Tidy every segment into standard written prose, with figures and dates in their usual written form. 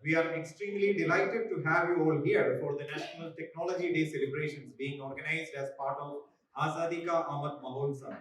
We are extremely delighted to have you all here for the National Technology Day celebrations being organized as part of Azadi Ka Amrit Mahotsav.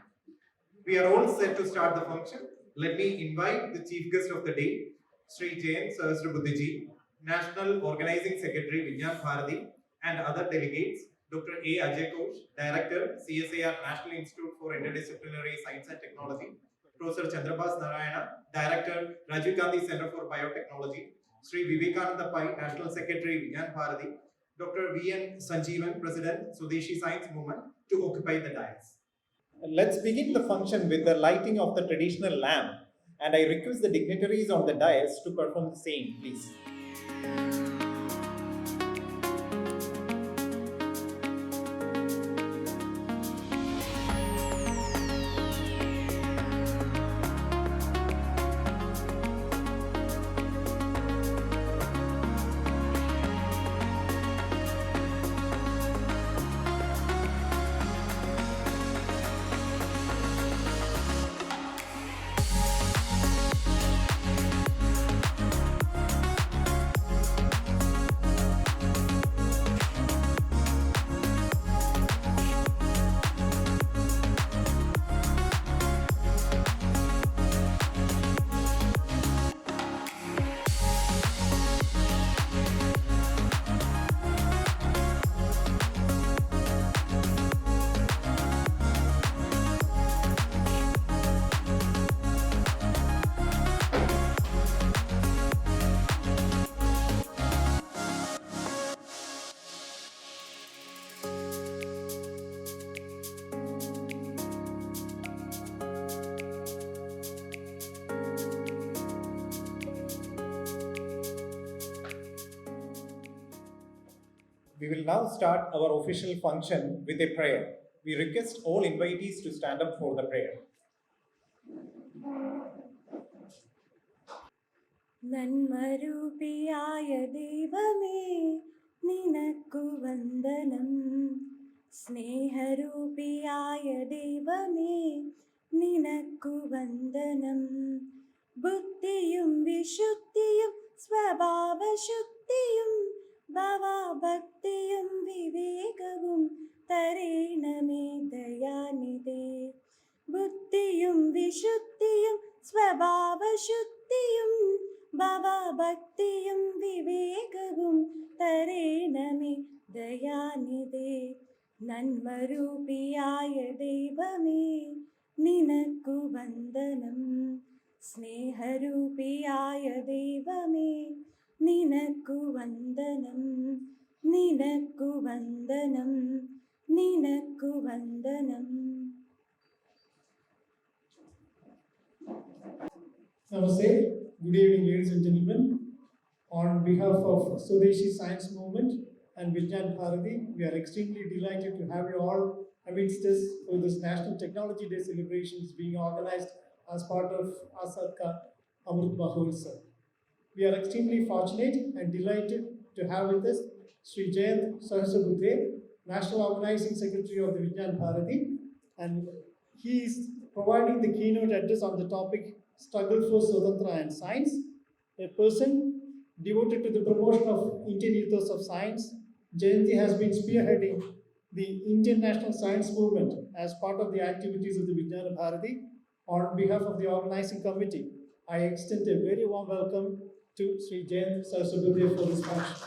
We are all set to start the function. Let me invite the chief guest of the day, Sri.Jayant Sahasrabudhe, National Organizing Secretary Vijnana Bharati, and other delegates, Dr. A. Ajay Ghosh, Director, CSIR National Institute for Interdisciplinary Science and Technology, Professor Chandrabas Narayana, Director, Rajiv Gandhi Center for Biotechnology, Sri Vivekananda Pai, National Secretary Vijnana Bharati, Dr. V.N. Sanjeevan, President, Swadeshi Science Movement, to occupy the dais. Let's begin the function with the lighting of the traditional lamp, and I request the dignitaries on the dais to perform the same, please. We will now start our official function with a prayer. We request all invitees to stand up for the prayer. നന്മരൂപിയായ ദൈവമേ നിനക്കു വന്ദനം സ്നേഹരൂപിയായ ദൈവമേ നിനക്കു വന്ദനം ബുദ്ധിയും വിശുദ്ധിയും സ്വഭാവശുദ്ധിയും ഭവഭക്തിയും വിവേകവും തരേണമേ ദയാനിധേ ബുദ്ധിയും വിശുദ്ധിയും സ്വഭാവശുദ്ധിയും ഭവഭക്തിയും വിവേകവും തരേണമേ ദയാനിധേ നന്മരൂപിയായ ദൈവമേ നിനക്കു വന്ദനം സ്നേഹരൂപിയായ ദൈവമേ നിനക്കു വന്ദനം നിനക്കു വന്ദനം നിനക്കു വന്ദനം. Namaste. Good evening, ladies and gentlemen. On behalf of Swadeshi Science Movement and Vijnana Bharati, we are extremely delighted to have you all amidst us for this National Technology Day celebrations being organized as part of Azadi Ka Amrit Mahotsav. We are extremely fortunate and delighted to have with us Sri.Jayant Sahasrabudhe, National Organizing Secretary of the Vijnana Bharati, and he is providing the keynote address on the topic Struggle for Swatantrata and Science, a person devoted to the promotion of Indian ethos of science. Jayanti has been spearheading the Indian National Science Movement as part of the activities of the Vijnana Bharati. On behalf of the organizing committee, I extend a very warm welcome to Sri.Jayant Sahasrabudhe for this function.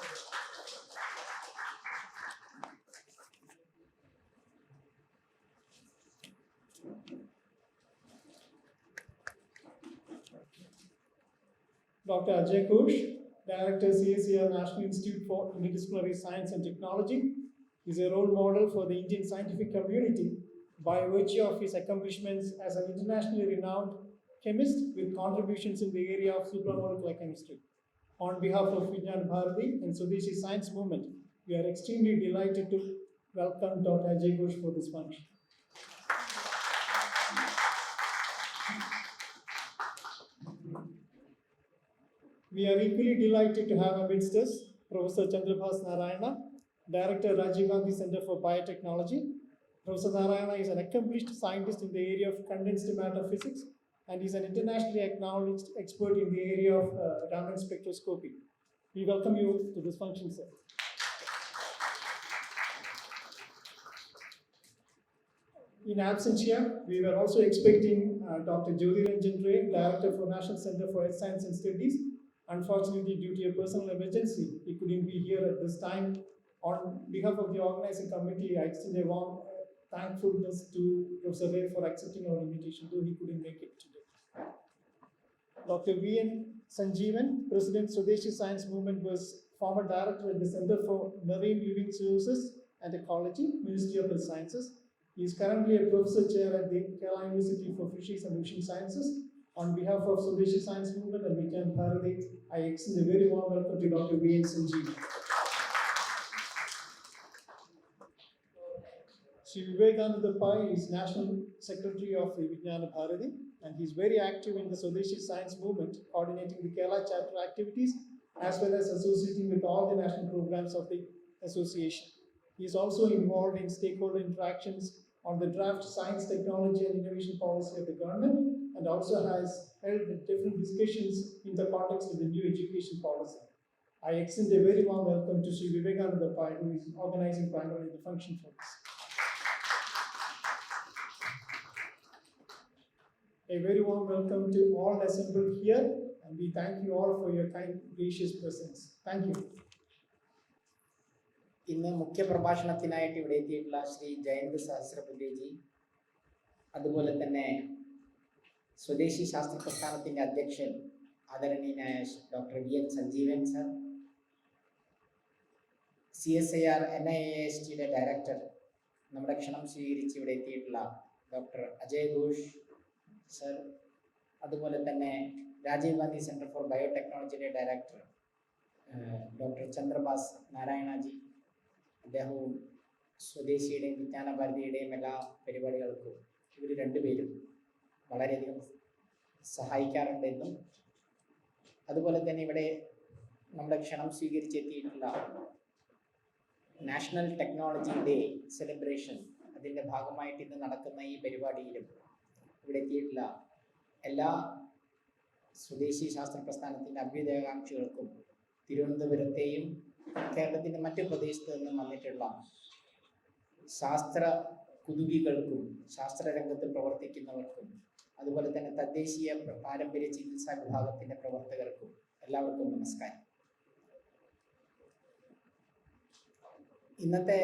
Dr. Ajay Ghosh, Director, CSIR National Institute for Interdisciplinary Science and Technology, is a role model for the Indian scientific community by virtue of his accomplishments as an internationally renowned chemist with contributions in the area of supramolecular chemistry. On behalf of Vijnana Bharati and Swadeshi Science Movement, we are extremely delighted to welcome Dr. Ajay Ghosh for this function. We are equally delighted to have amidst us Professor Chandrabas Narayana, Director, Rajiv Gandhi Center for Biotechnology. Professor Narayana is an accomplished scientist in the area of condensed matter physics and is an internationally acknowledged expert in the area of Raman spectroscopy. We welcome you to this function, sir. In absentia, we were also expecting Dr. Jyoti Ray, Director for National Center for Health Science and Studies. Unfortunately, due to a personal emergency, he couldn't be here at this time. On behalf of the organizing committee, I extend a warm thankfulness to Professor Ray for accepting our invitation, though he couldn't make it today. Dr. V.N. Sanjeevan, President, Swadeshi Science Movement, was former director at the Center for Marine Living Sources and Ecology, Ministry of Health Sciences. He is currently a professor chair at the Kerala University for Fisheries and Ocean Sciences. On behalf of Swadeshi Science Movement and Vijnana Bharati, I extend a very warm welcome to Dr. V.N. Sanjeevan. Sri Vivekananda Pai is National Secretary of the Vijnana Bharati, and he is very active in the Swadeshi Science Movement, coordinating the Kerala chapter activities as well as associating with all the national programs of the association. He is also involved in stakeholder interactions on the draft science, technology and innovation policy of the government, and also has held different discussions in the context of the new education policy. I extend a very warm welcome to Sri Vivekananda Pai, who is organizing primarily the function for this. A very warm welcome to all assembled here, and we thank you all for your kind, gracious presence. Thank you. ഇന്ന് മുഖ്യ പ്രഭാഷണത്തിനായിട്ട് ഇവിടെ എത്തിയിട്ടുള്ള ശ്രീ ജയന്ത് സഹസ്രബുദ്ധേജി, അതുപോലെ തന്നെ സ്വദേശി ശാസ്ത്ര പ്രസ്ഥാനത്തിൻ്റെ അധ്യക്ഷൻ ആദരണീയനായ doctor V N. Sanjeevan sir, CSIR NIASTയുടെ ഡയറക്ടർ, നമ്മുടെ ക്ഷണം സ്വീകരിച്ച് ഇവിടെ എത്തിയിട്ടുള്ള ഡോക്ടർ അജയ് ഘോഷ് സർ, അതുപോലെ തന്നെ രാജീവ് ഗാന്ധി സെൻറ്റർ ഫോർ ബയോടെക്നോളജിയുടെ ഡയറക്ടർ ഡോക്ടർ ചന്ദ്രബാസ് നാരായണജി, അദ്ദേഹവും സ്വദേശിയുടെയും വിജ്ഞാന ഭാരതിയുടെയും എല്ലാ പരിപാടികൾക്കും ഇവർ രണ്ടുപേരും വളരെയധികം സഹായിക്കാറുണ്ടെന്നും, അതുപോലെ തന്നെ ഇവിടെ നമ്മുടെ ക്ഷണം സ്വീകരിച്ചെത്തിയിട്ടുള്ള നാഷണൽ ടെക്നോളജി ഡേ സെലിബ്രേഷൻ, അതിൻ്റെ ഭാഗമായിട്ട് ഇന്ന് നടക്കുന്ന ഈ പരിപാടിയിലും ഇവിടെ എത്തിയിട്ടുള്ള എല്ലാ സ്വദേശി ശാസ്ത്ര പ്രസ്ഥാനത്തിൻ്റെ അഭ്യുദയകാംക്ഷികൾക്കും തിരുവനന്തപുരത്തെയും കേരളത്തിൻ്റെ മറ്റു പ്രദേശത്ത് നിന്നും വന്നിട്ടുള്ള ശാസ്ത്ര കുതുകികൾക്കും ശാസ്ത്രരംഗത്ത് പ്രവർത്തിക്കുന്നവർക്കും അതുപോലെ തന്നെ തദ്ദേശീയ പാരമ്പര്യ ചികിത്സാ വിഭാഗത്തിൻ്റെ പ്രവർത്തകർക്കും എല്ലാവർക്കും നമസ്കാരം. ഇന്നത്തെ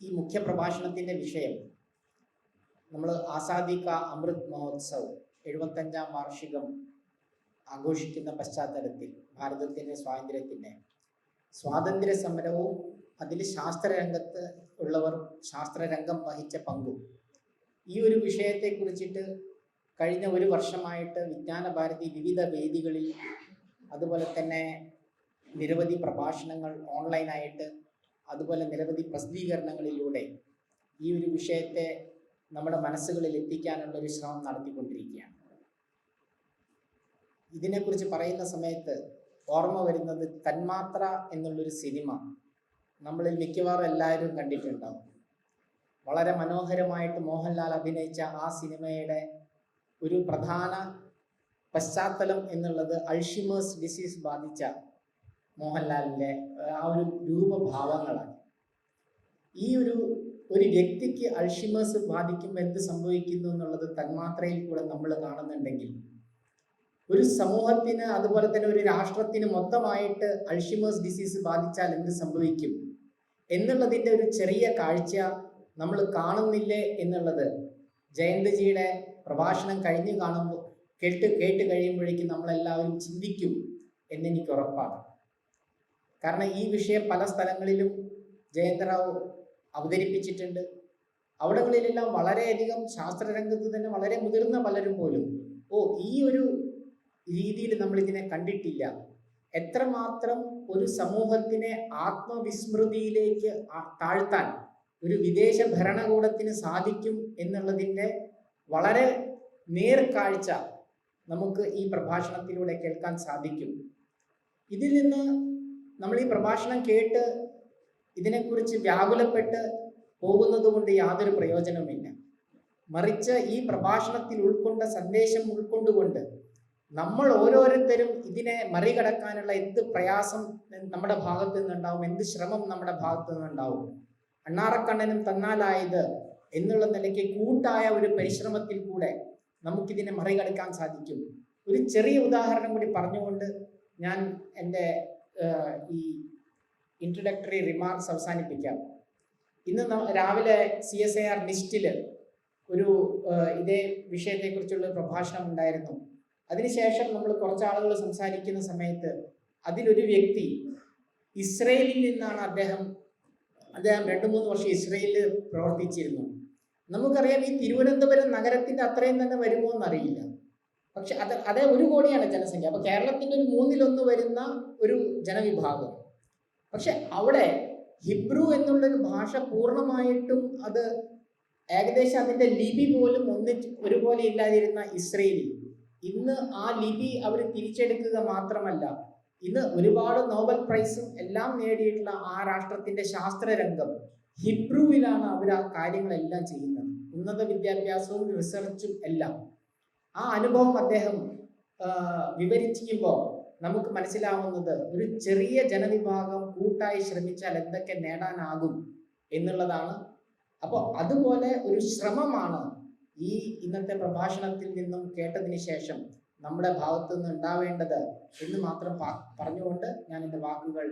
ഈ മുഖ്യ പ്രഭാഷണത്തിൻ്റെ വിഷയം നമ്മൾ ആസാദി കാ അമൃത് മഹോത്സവ് 75ാം വാർഷികം ആഘോഷിക്കുന്ന പശ്ചാത്തലത്തിൽ ഭാരതത്തിൻ്റെ സ്വാതന്ത്ര്യ സമരവും അതിൽ ശാസ്ത്രരംഗത്ത് ഉള്ളവർ ശാസ്ത്രരംഗം വഹിച്ച പങ്കും, ഈ ഒരു വിഷയത്തെക്കുറിച്ചിട്ട് കഴിഞ്ഞ ഒരു വർഷമായിട്ട് വിജ്ഞാന ഭാരതി വിവിധ വേദികളിൽ അതുപോലെ തന്നെ നിരവധി പ്രഭാഷണങ്ങൾ ഓൺലൈനായിട്ട് അതുപോലെ നിരവധി പ്രസിദ്ധീകരണങ്ങളിലൂടെ ഈ ഒരു വിഷയത്തെ നമ്മുടെ മനസ്സുകളിൽ എത്തിക്കാനുള്ള ഒരു ശ്രമം നടത്തിക്കൊണ്ടിരിക്കുകയാണ്. ഇതിനെക്കുറിച്ച് പറയുന്ന സമയത്ത് ഓർമ്മ വരുന്നത് തന്മാത്ര എന്നുള്ളൊരു സിനിമ നമ്മളിൽ മിക്കവാറും എല്ലാവരും കണ്ടിട്ടുണ്ടാവും. വളരെ മനോഹരമായിട്ട് മോഹൻലാൽ അഭിനയിച്ച ആ സിനിമയുടെ ഒരു പ്രധാന പശ്ചാത്തലം എന്നുള്ളത് അൾഷിമേഴ്സ് ഡിസീസ് ബാധിച്ച മോഹൻലാലിൻ്റെ ആ ഒരു രൂപഭാവങ്ങളാണ്. ഈ ഒരു വ്യക്തിക്ക് അൾഷിമേഴ്സ് ബാധിക്കുമ്പോൾ എന്ത് സംഭവിക്കുന്നു എന്നുള്ളത് തന്മാത്രയിൽ കൂടെ നമ്മൾ കാണുന്നുണ്ടെങ്കിൽ, ഒരു സമൂഹത്തിന് അതുപോലെ തന്നെ ഒരു രാഷ്ട്രത്തിന് മൊത്തമായിട്ട് അൾഷിമേഴ്സ് ഡിസീസ് ബാധിച്ചാൽ എന്ത് സംഭവിക്കും എന്നുള്ളതിൻ്റെ ഒരു ചെറിയ കാഴ്ച നമ്മൾ കാണുന്നില്ലേ എന്നുള്ളത് ജയന്ത്ജിയുടെ പ്രഭാഷണം കേട്ട് കഴിയുമ്പോഴേക്കും നമ്മളെല്ലാവരും ചിന്തിക്കും എന്നെനിക്ക് ഉറപ്പാണ്. കാരണം ഈ വിഷയം പല സ്ഥലങ്ങളിലും ജയന്തറാവു അവതരിപ്പിച്ചിട്ടുണ്ട്. അവിടങ്ങളിലെല്ലാം വളരെയധികം ശാസ്ത്രരംഗത്ത് തന്നെ വളരെ മുതിർന്ന പലരും പോലും ഈ ഒരു രീതിയിൽ നമ്മളിതിനെ കണ്ടിട്ടില്ല, എത്രമാത്രം ഒരു സമൂഹത്തിനെ ആത്മവിസ്മൃതിയിലേക്ക് താഴ്ത്താൻ ഒരു വിദേശ ഭരണകൂടത്തിന് സാധിക്കും എന്നുള്ളതിൻ്റെ വളരെ നേർക്കാഴ്ച നമുക്ക് ഈ പ്രഭാഷണത്തിലൂടെ കേൾക്കാൻ സാധിക്കും. ഇതിൽ നിന്ന് നമ്മൾ ഈ പ്രഭാഷണം കേട്ട് ഇതിനെക്കുറിച്ച് വ്യാകുലപ്പെട്ട് പോകുന്നത് കൊണ്ട് യാതൊരു പ്രയോജനവുമില്ല. മറിച്ച് ഈ പ്രഭാഷണത്തിൽ ഉൾക്കൊണ്ട സന്ദേശം ഉൾക്കൊണ്ടുകൊണ്ട് നമ്മൾ ഓരോരുത്തരും ഇതിനെ മറികടക്കാനുള്ള എന്ത് പ്രയാസം നമ്മുടെ ഭാഗത്ത് നിന്നുണ്ടാവും, എന്ത് ശ്രമം നമ്മുടെ ഭാഗത്ത് നിന്നുണ്ടാവും. അണ്ണാറക്കണ്ണനും തന്നാലായത് എന്നുള്ള നിലയ്ക്ക് കൂട്ടായ ഒരു പരിശ്രമത്തിൽ കൂടെ നമുക്കിതിനെ മറികടക്കാൻ സാധിക്കും. ഒരു ചെറിയ ഉദാഹരണം കൂടി പറഞ്ഞുകൊണ്ട് ഞാൻ എൻ്റെ ഈ ഇൻട്രൊഡക്ടറി റിമാർക്സ് അവസാനിപ്പിക്കാം. ഇന്ന് രാവിലെ CSIR ലിസ്റ്റിൽ ഒരു ഇതേ വിഷയത്തെക്കുറിച്ചുള്ള പ്രഭാഷണം ഉണ്ടായിരുന്നു. അതിനുശേഷം നമ്മൾ കുറച്ചാളുകൾ സംസാരിക്കുന്ന സമയത്ത് അതിലൊരു വ്യക്തി ഇസ്രയേലിൽ നിന്നാണ്. അദ്ദേഹം 2-3 വർഷം ഇസ്രയേലിൽ പ്രവർത്തിച്ചിരുന്നു. നമുക്കറിയാം ഈ തിരുവനന്തപുരം നഗരത്തിന്റെ അത്രയും തന്നെ വരുമോ എന്നറിയില്ല. പക്ഷെ അതേ 1 കോടിയാണ് ജനസംഖ്യ. അപ്പൊ കേരളത്തിന്റെ ഒരു 1/3 വരുന്ന ഒരു ജനവിഭാഗം. പക്ഷെ അവിടെ ഹിബ്രു എന്നുള്ളൊരു ഭാഷ പൂർണ്ണമായിട്ടും അത് ഏകദേശം അതിന്റെ ലിപി പോലും ഒരുപോലെ ഇല്ലാതിരുന്ന ഇസ്രയേലി ഇന്ന് ആ ലിപി അവർ തിരിച്ചെടുക്കുക മാത്രമല്ല, ഇന്ന് ഒരുപാട് നോബൽ പ്രൈസും എല്ലാം നേടിയിട്ടുള്ള ആ രാഷ്ട്രത്തിന്റെ ശാസ്ത്രരംഗം ഹിബ്രുവിലാണ് അവർ ആ കാര്യങ്ങളെല്ലാം ചെയ്യുന്നത്. ഉന്നത വിദ്യാഭ്യാസവും റിസർച്ചും എല്ലാം. ആ അനുഭവം അദ്ദേഹം വിവരിക്കുമ്പോൾ നമുക്ക് മനസ്സിലാവുന്നത് ഒരു ചെറിയ ജനവിഭാഗം കൂട്ടായി ശ്രമിച്ചാൽ എന്തൊക്കെ നേടാനാകും എന്നുള്ളതാണ്. അപ്പോൾ അതുപോലെ ഒരു ശ്രമമാണ് ഈ ഇന്നത്തെ പ്രഭാഷണത്തിൽ നിന്നും കേട്ടതിന് ശേഷം നമ്മുടെ ഭാഗത്തു നിന്ന് ഉണ്ടാവേണ്ടത് എന്ന് മാത്രം പറഞ്ഞുകൊണ്ട് ഞാൻ എൻ്റെ വാക്കുകൾ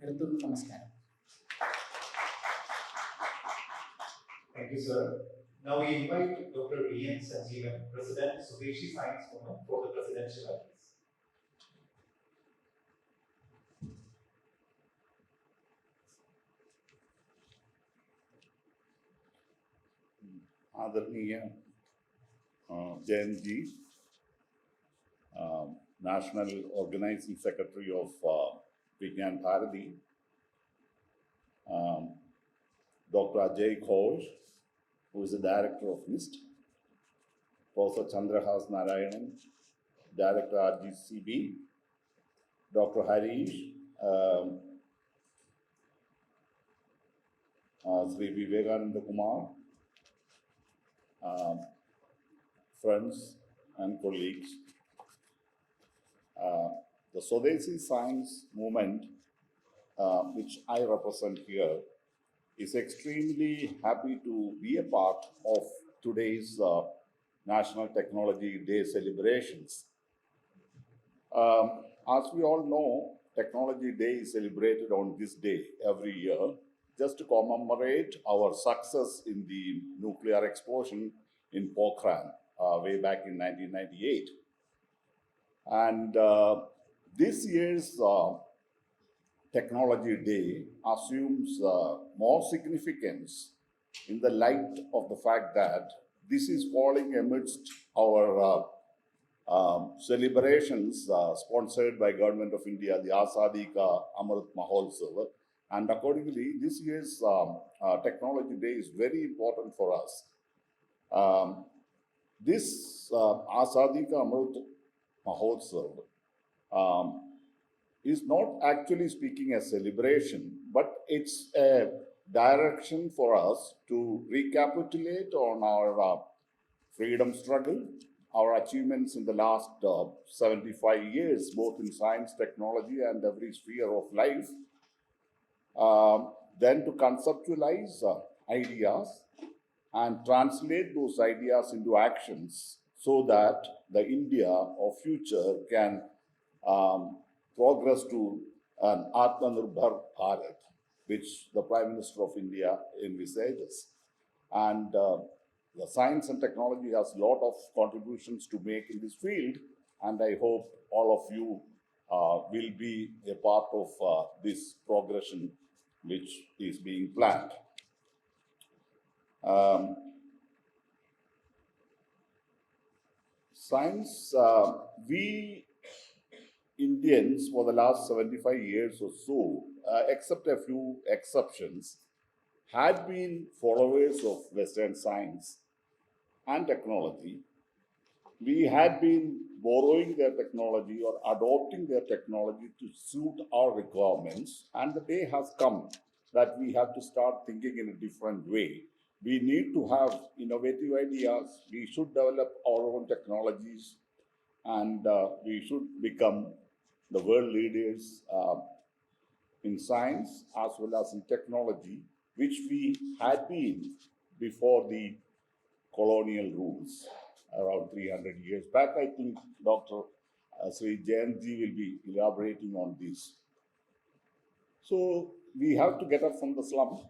നിർത്തുന്നു. നമസ്കാരം. Thank you, sir. Now we invite Dr. Jayant Sahasrabudhe, President, Swadeshi Science Movement, for the presidential address. आदरणीय जयंत जी, National Organizing Secretary of Vijnana Bharati, Dr. Ajay Ghosh, who is the Director of NIST, Professor Chandrahas Narayanan, Director RGCB, Dr. Harish, Sri Vivekananda Kumar, friends and colleagues. The Swadeshi Science Movement, which I represent here, is extremely happy to be a part of today's National Technology Day celebrations. As we all know, Technology Day is celebrated on this day every year, just to commemorate our success in the nuclear explosion in Pokhran way back in 1998. And this year's Technology Day assumes more significance in the light of the fact that this is falling amidst our celebrations sponsored by Government of India, the Azadi Ka Amrit Mahotsav. And accordingly, this year's Technology Day is very important for us. This Azadi Ka Amrit Mahotsav is not actually speaking a celebration, but it's a direction for us to recapitulate on our freedom struggle, our achievements in the last 75 years, both in science, technology, and every sphere of life. Then to conceptualize ideas and translate those ideas into actions so that the India of future can progress to an Atmanirbhar Bharat, which the Prime Minister of India envisages. And the science and technology has a lot of contributions to make in this field, and I hope all of you will be a part of this progression which is being planned. Science, we Indians for the last 75 years or so, except a few exceptions, had been followers of Western science and technology. We had been borrowing their technology or adopting their technology to suit our requirements, and the day has come that we have to start thinking in a different way. We need to have innovative ideas. We should develop our own technologies and we should become the world leaders in science as well as in technology, which we had been before the colonial rules around 300 years back. I think Dr. Sri.Jayant will be elaborating on this. So we have to get up from the slum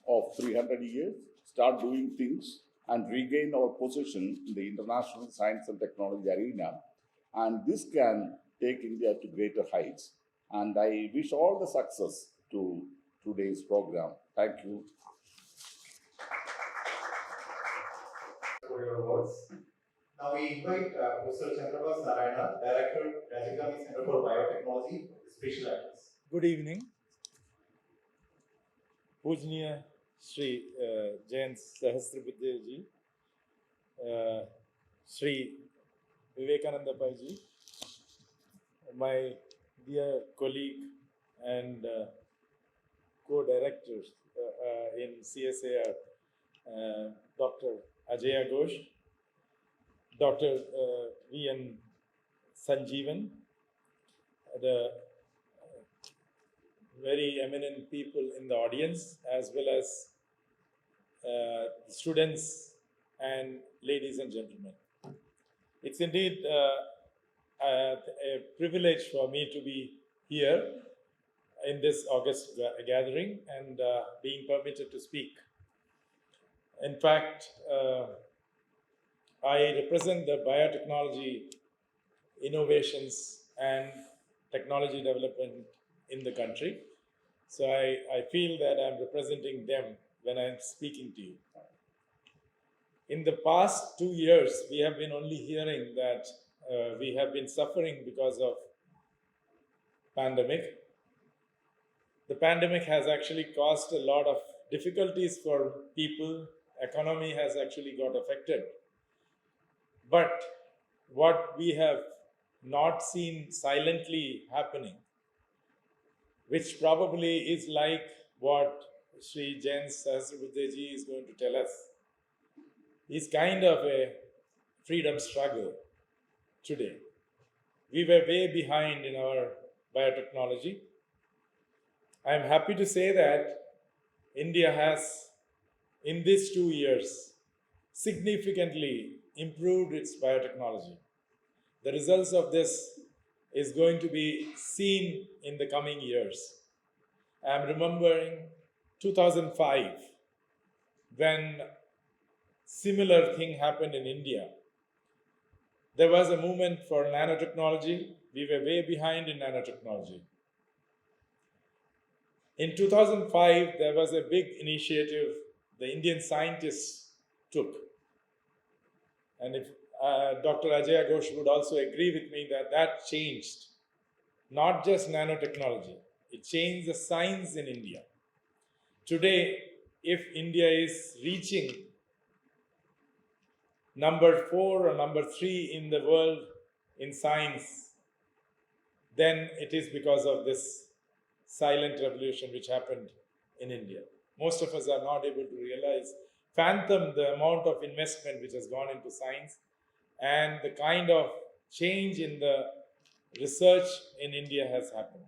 of 300 years, start doing things, and regain our position in the international science and technology arena. And this can take India to greater heights. And I wish all the success to today's program. Thank you. For your words. Now we invite Professor Chandrabas Narayana, Director, Rajiv Gandhi Center for Biotechnology, special address. Good evening. Pujniya Sri Jayant Sahasrabudhe ji, Sri Vivekananda Pai ji, my dear colleague and co-directors in CSAR, Dr. Ajaya Ghosh, Dr. V.N. Sanjeevan, the very eminent people in the audience, as well as students and ladies and gentlemen. It's indeed a privilege for me to be here in this August gathering and being permitted to speak. In fact, I represent the biotechnology innovations and technology development in the country. So I feel that I'm representing them when I'm speaking to you. In the past 2 years, we have been only hearing that we have been suffering because of pandemic. The pandemic has actually caused a lot of difficulties for people. Economy has actually got affected. But what we have not seen silently happening, which probably is like what Sri.Jayant Sahasrabudhe ji is going to tell us, is kind of a freedom struggle today. We were way behind in our biotechnology. I am happy to say that India has, in these 2 years, significantly improved its biotechnology. The results of this is going to be seen in the coming years. I am remembering 2005, when similar thing happened in India. There was a movement for nanotechnology. We were way behind in nanotechnology. In 2005, there was a big initiative the Indian scientists took. And if Dr. Ajaya Ghosh would also agree with me that that changed not just nanotechnology, it changed the science in India. Today, if India is reaching number 4 or number 3 in the world in science, then it is because of this silent revolution which happened in India. Most of us are not able to fathom the amount of investment which has gone into science and the kind of change in the research in India has happened.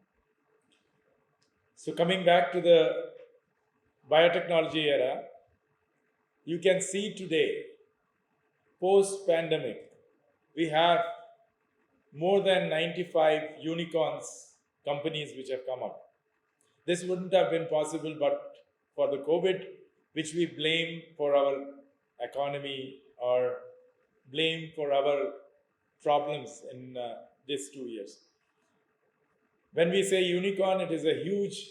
So coming back to the biotechnology era, you can see today, post-pandemic, we have more than 95 unicorns companies which have come up. This wouldn't have been possible but for the COVID, which we blame for our economy or blame for our problems in these 2 years. When we say unicorn, it is a huge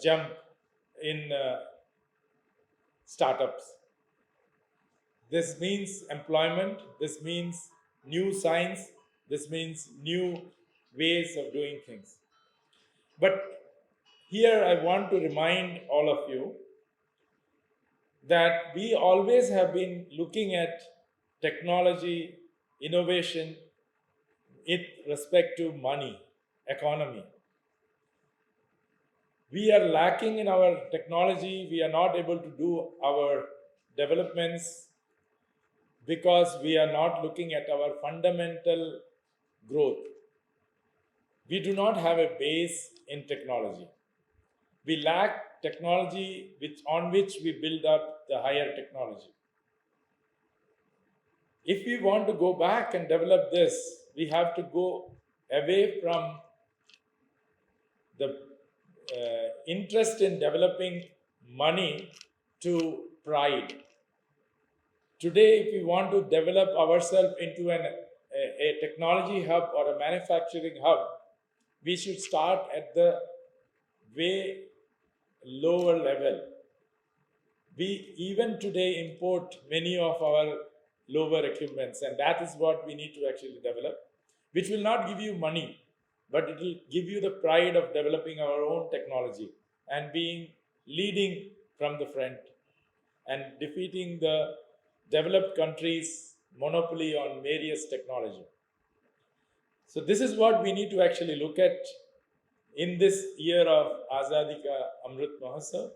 jump in startups. This means employment, this means new science, this means new ways of doing things. But here I want to remind all of you that we always have been looking at technology, innovation, with respect to money, economy. We are lacking in our technology. We are not able to do our developments because we are not looking at our fundamental growth. We do not have a base in technology. We lack technology on which we build up the higher technology. If we want to go back and develop this, we have to go away from the interest in developing money to pride. Today, if we want to develop ourselves into a technology hub or a manufacturing hub, we should start at the way lower level. We even today import many of our lower equipments, and that is what we need to actually develop, which will not give you money, but it will give you the pride of developing our own technology and being leading from the front and defeating the developed countries' monopoly on various technology. So this is what we need to actually look at in this year of Azadi Ka Amrit Mahotsav.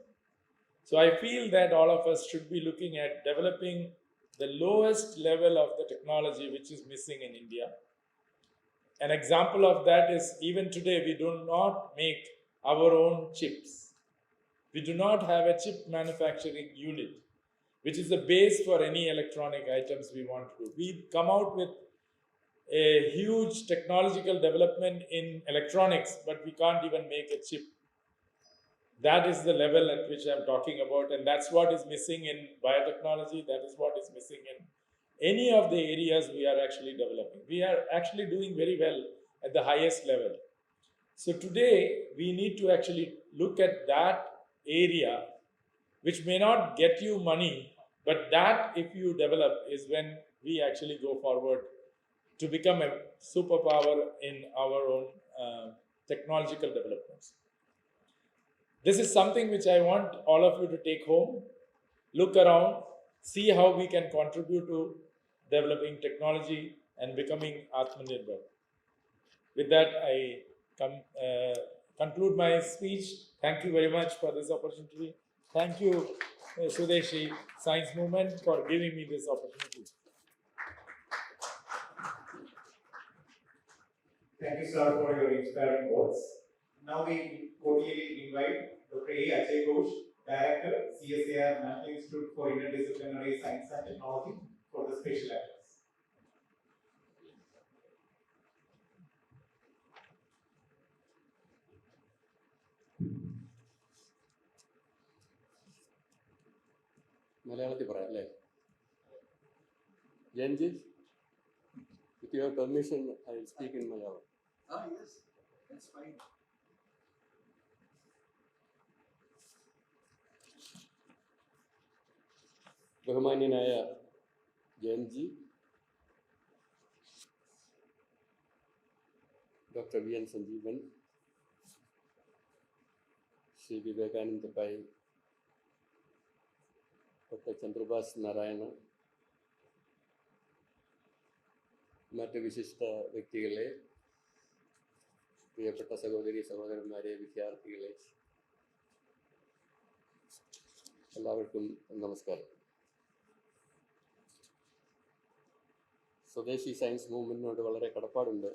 So I feel that all of us should be looking at developing the lowest level of the technology which is missing in India. An example of that is even today we do not make our own chips. We do not have a chip manufacturing unit, which is the base for any electronic items we want to do. We come out with a huge technological development in electronics, but we can't even make a chip. That is the level at which I'm talking about, and that's what is missing in biotechnology. That is what is missing in any of the areas we are actually developing. We are actually doing very well at the highest level. So today, we need to actually look at that area, which may not get you money, but that if you develop is when we actually go forward to become a superpower in our own technological developments. This is something which I want all of you to take home, look around, see how we can contribute to developing technology and becoming Atmanirbhar. With that, I conclude my speech. Thank you very much for this opportunity. Thank you, Swadeshi Science Movement, for giving me this opportunity. Thank you, sir, for your inspiring words. Now we cordially invite Dr. A. Ajay Ghosh, Director, CSIR, National Institute for Interdisciplinary Science and Technology, for the special address. മലയാളത്തിൽ പറയാം അല്ലേ? ജയൻജി, with your permission, I will speak in Malayalam. Yes, that's fine. ബഹുമാന്യനായ Jayanji, doctor V N Sanjeevan, Shri Vivekananda Bhai, doctor Chandrabhas Narayana, മറ്റ് വിശിഷ്ട വ്യക്തികളെ, പ്രിയപ്പെട്ട സഹോദരി സഹോദരന്മാരെ, വിദ്യാർത്ഥികളെ, എല്ലാവർക്കും നമസ്കാരം. സ്വദേശി സയൻസ് മൂവ്മെൻറ്റിനോട് വളരെ കടപ്പാടുണ്ട്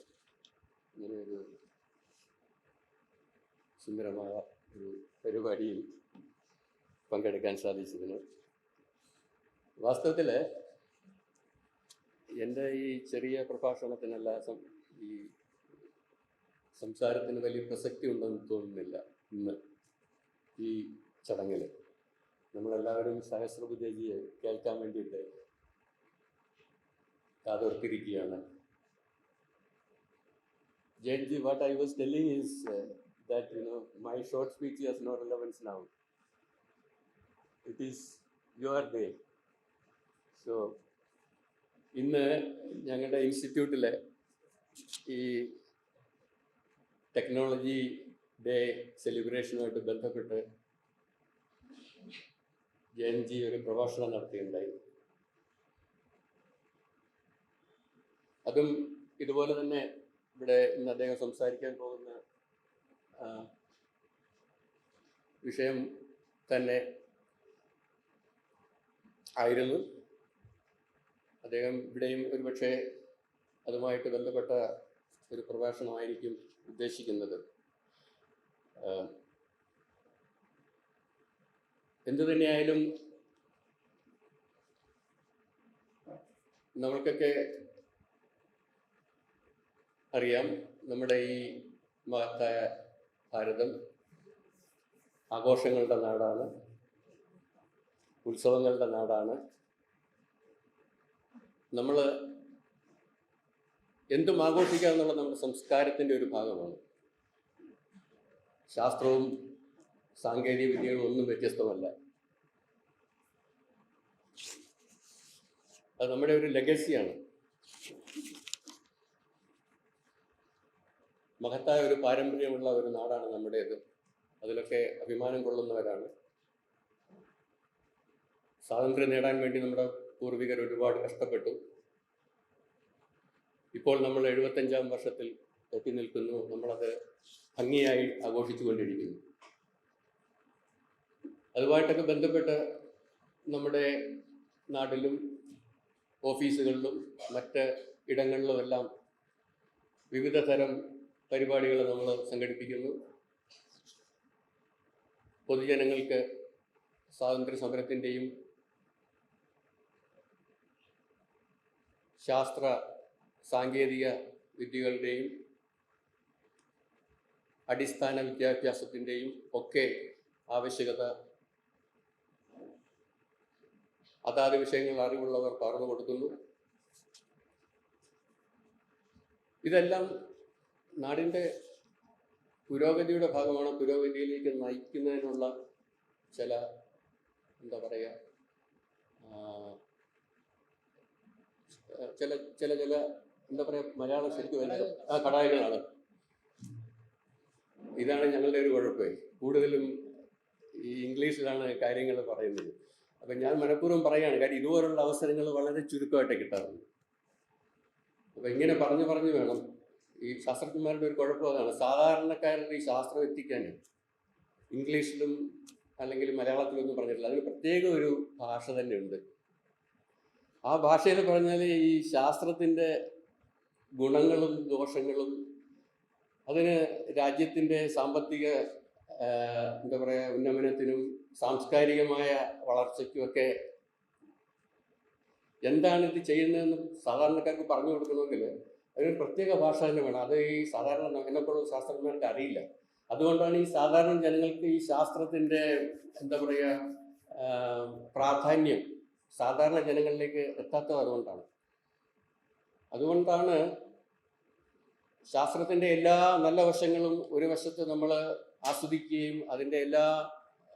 ഇങ്ങനെയൊരു സുന്ദരമായ ഒരു പരിപാടിയിൽ പങ്കെടുക്കാൻ സാധിച്ചതിന്. വാസ്തവത്തിൽ എൻ്റെ ഈ ചെറിയ പ്രഭാഷണത്തിനല്ല, ഈ സംസാരത്തിന് വലിയ പ്രസക്തി ഉണ്ടെന്ന് തോന്നുന്നില്ല. ഇന്ന് ഈ ചടങ്ങിൽ നമ്മളെല്ലാവരും സഹസ്രബുദ്ധേജിയെ കേൾക്കാൻ വേണ്ടിയിട്ട് കാതോർത്തിരിക്കുകയാണ്. Jayanji, what I was telling is that my short speech has no relevance now. It is your day. So ഇന്ന് ഞങ്ങളുടെ ഇൻസ്റ്റിറ്റ്യൂട്ടിലെ ഈ ടെക്നോളജി ഡേ സെലിബ്രേഷനുമായിട്ട് ബന്ധപ്പെട്ട് ജയൻജി ഒരു പ്രഭാഷണം നടത്തിയിട്ടുണ്ടായി. അതും ഇതുപോലെ തന്നെ ഇവിടെ ഇന്ന് അദ്ദേഹം സംസാരിക്കാൻ പോകുന്ന വിഷയം തന്നെ ആയിരുന്നു. അദ്ദേഹം ഇവിടെയും ഒരുപക്ഷെ അതുമായിട്ട് ബന്ധപ്പെട്ട ഒരു പ്രഭാഷണമായിരിക്കും ഉദ്ദേശിക്കുന്നത്. എന്തു തന്നെയായാലും നമ്മൾക്കൊക്കെ അറിയാം, നമ്മുടെ ഈ മഹത്തായ ഭാരതം ആഘോഷങ്ങളുടെ നാടാണ്, ഉത്സവങ്ങളുടെ നാടാണ്. നമ്മൾ എന്തും ആഘോഷിക്കുക എന്നുള്ളത് നമ്മുടെ സംസ്കാരത്തിൻ്റെ ഒരു ഭാഗമാണ്. ശാസ്ത്രവും സാങ്കേതിക വിദ്യകളും ഒന്നും വ്യത്യസ്തമല്ല. അത് നമ്മുടെ ഒരു ലെഗസിയാണ്. മഹത്തായ ഒരു പാരമ്പര്യമുള്ള ഒരു നാടാണ് നമ്മുടേത്. അതിലൊക്കെ അഭിമാനം കൊള്ളുന്നവരാണ്. സ്വാതന്ത്ര്യം നേടാൻ വേണ്ടി നമ്മുടെ പൂർവികർ ഒരുപാട് കഷ്ടപ്പെട്ടു. ഇപ്പോൾ നമ്മൾ 75-ാം വർഷത്തിൽ എത്തി നിൽക്കുന്നു. നമ്മളത് ഭംഗിയായി ആഘോഷിച്ചു കൊണ്ടിരിക്കുന്നു. അതുമായിട്ടൊക്കെ ബന്ധപ്പെട്ട് നമ്മുടെ നാട്ടിലും ഓഫീസുകളിലും മറ്റ് ഇടങ്ങളിലുമെല്ലാം വിവിധ തരം പരിപാടികൾ നമ്മൾ സംഘടിപ്പിക്കുന്നു. പൊതുജനങ്ങൾക്ക് സ്വാതന്ത്ര്യ സമരത്തിൻ്റെയും ശാസ്ത്ര സാങ്കേതിക വിദ്യകളുടെയും അടിസ്ഥാന വിദ്യാഭ്യാസത്തിൻ്റെയും ഒക്കെ ആവശ്യകത അതാത് വിഷയങ്ങൾ അറിവുള്ളവർ പറഞ്ഞു കൊടുക്കുന്നു. ഇതെല്ലാം നാടിൻ്റെ പുരോഗതിയുടെ ഭാഗമാണ്. പുരോഗതിയിലേക്ക് നയിക്കുന്നതിനുള്ള ചില എന്താ പറയുക ചില ചില ചില എന്താ പറയുക, മലയാളം ശരിക്കും ഘടകങ്ങളാണ്. ഇതാണ് ഞങ്ങളുടെ ഒരു കുഴപ്പമേ. കൂടുതലും ഈ ഇംഗ്ലീഷിലാണ് കാര്യങ്ങൾ പറയുന്നത്. അപ്പം ഞാൻ മനഃപൂർവ്വം പറയുകയാണ്, കാര്യം ഇതുപോലുള്ള അവസരങ്ങൾ വളരെ ചുരുക്കമായിട്ട് കിട്ടാറുണ്ട്. അപ്പം ഇങ്ങനെ പറഞ്ഞു വേണം. ഈ ശാസ്ത്രജ്ഞന്മാരുടെ ഒരു കുഴപ്പം അതാണ്, സാധാരണക്കാരുടെ ഈ ശാസ്ത്രം എത്തിക്കാൻ ഇംഗ്ലീഷിലും അല്ലെങ്കിൽ മലയാളത്തിലൊന്നും പറഞ്ഞിട്ടില്ല. അതിന് പ്രത്യേക ഒരു ഭാഷ തന്നെ ഉണ്ട്. ആ ഭാഷയിൽ പറഞ്ഞാൽ ഈ ശാസ്ത്രത്തിൻ്റെ ഗുണങ്ങളും ദോഷങ്ങളും അതിന് രാജ്യത്തിൻ്റെ സാമ്പത്തിക എന്താ പറയുക ഉന്നമനത്തിനും സാംസ്കാരികമായ വളർച്ചയ്ക്കുമൊക്കെ എന്താണ് ഇത് ചെയ്യുന്നതെന്ന് സാധാരണക്കാർക്ക് പറഞ്ഞു കൊടുക്കണമെങ്കിൽ അതിനൊരു പ്രത്യേക ഭാഷ തന്നെ വേണം. അത് ഈ സാധാരണ എന്നെപ്പോഴും ശാസ്ത്രജ്ഞർക്ക് അറിയില്ല. അതുകൊണ്ടാണ് ഈ സാധാരണ ജനങ്ങൾക്ക് ഈ ശാസ്ത്രത്തിൻ്റെ എന്താ പറയുക പ്രാധാന്യം സാധാരണ ജനങ്ങളിലേക്ക് എത്താത്തത്. അതുകൊണ്ടാണ് ശാസ്ത്രത്തിൻ്റെ എല്ലാ നല്ല വശങ്ങളും ഒരു വശത്ത് നമ്മൾ ആസ്വദിക്കുകയും അതിൻ്റെ എല്ലാ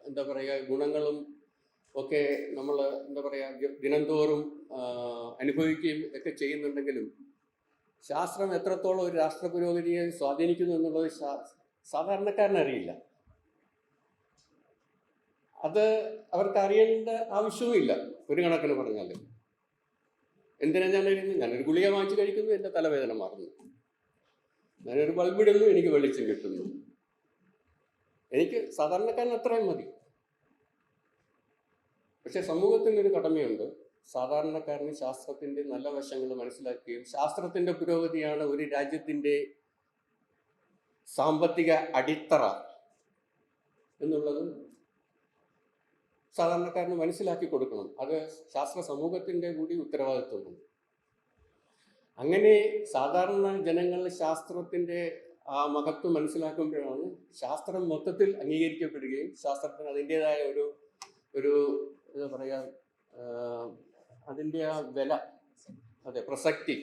എന്താ പറയുക ഗുണങ്ങളും ഒക്കെ നമ്മൾ എന്താ പറയുക ദിനംതോറും അനുഭവിക്കുകയും ഒക്കെ ചെയ്യുന്നുണ്ടെങ്കിലും ശാസ്ത്രം എത്രത്തോളം ഒരു രാഷ്ട്ര പുരോഗതിയെ സ്വാധീനിക്കുന്നു എന്നുള്ളത് സാധാരണക്കാരനറിയില്ല. അത് അവർക്ക് അറിയേണ്ട ആവശ്യവുമില്ല. ഒരു കണക്കിന് പറഞ്ഞാൽ എന്തിനാ ഞാനൊരു ഗുളിക വാങ്ങിച്ച് കഴിക്കുന്നു, എൻ്റെ തലവേദന മാറുന്നു. ഞാനൊരു ബൾബിടുന്നു, എനിക്ക് വെളിച്ചം കിട്ടുന്നു. എനിക്ക് സാധാരണക്കാരന് അത്രയും മതി. പക്ഷെ സമൂഹത്തിനൊരു കടമയുണ്ട്. സാധാരണക്കാരന് ശാസ്ത്രത്തിൻ്റെ നല്ല വശങ്ങൾ മനസ്സിലാക്കുകയും ശാസ്ത്രത്തിൻ്റെ പുരോഗതിയാണ് ഒരു രാജ്യത്തിൻ്റെ സാമ്പത്തിക അടിത്തറ എന്നുള്ളതും സാധാരണക്കാരന് മനസ്സിലാക്കി കൊടുക്കണം. അത് ശാസ്ത്ര സമൂഹത്തിൻ്റെ കൂടി ഉത്തരവാദിത്വമാണ്. അങ്ങനെ സാധാരണ ജനങ്ങൾ ശാസ്ത്രത്തിൻ്റെ ആ മഹത്വം മനസ്സിലാക്കുമ്പോഴാണ് ശാസ്ത്രം മൊത്തത്തിൽ അംഗീകരിക്കപ്പെടുകയും ശാസ്ത്രത്തിന് അതിൻ്റെതായ ഒരു എന്താ പറയുക അതിൻ്റെ ആ വില, അതെ പ്രസക്തി,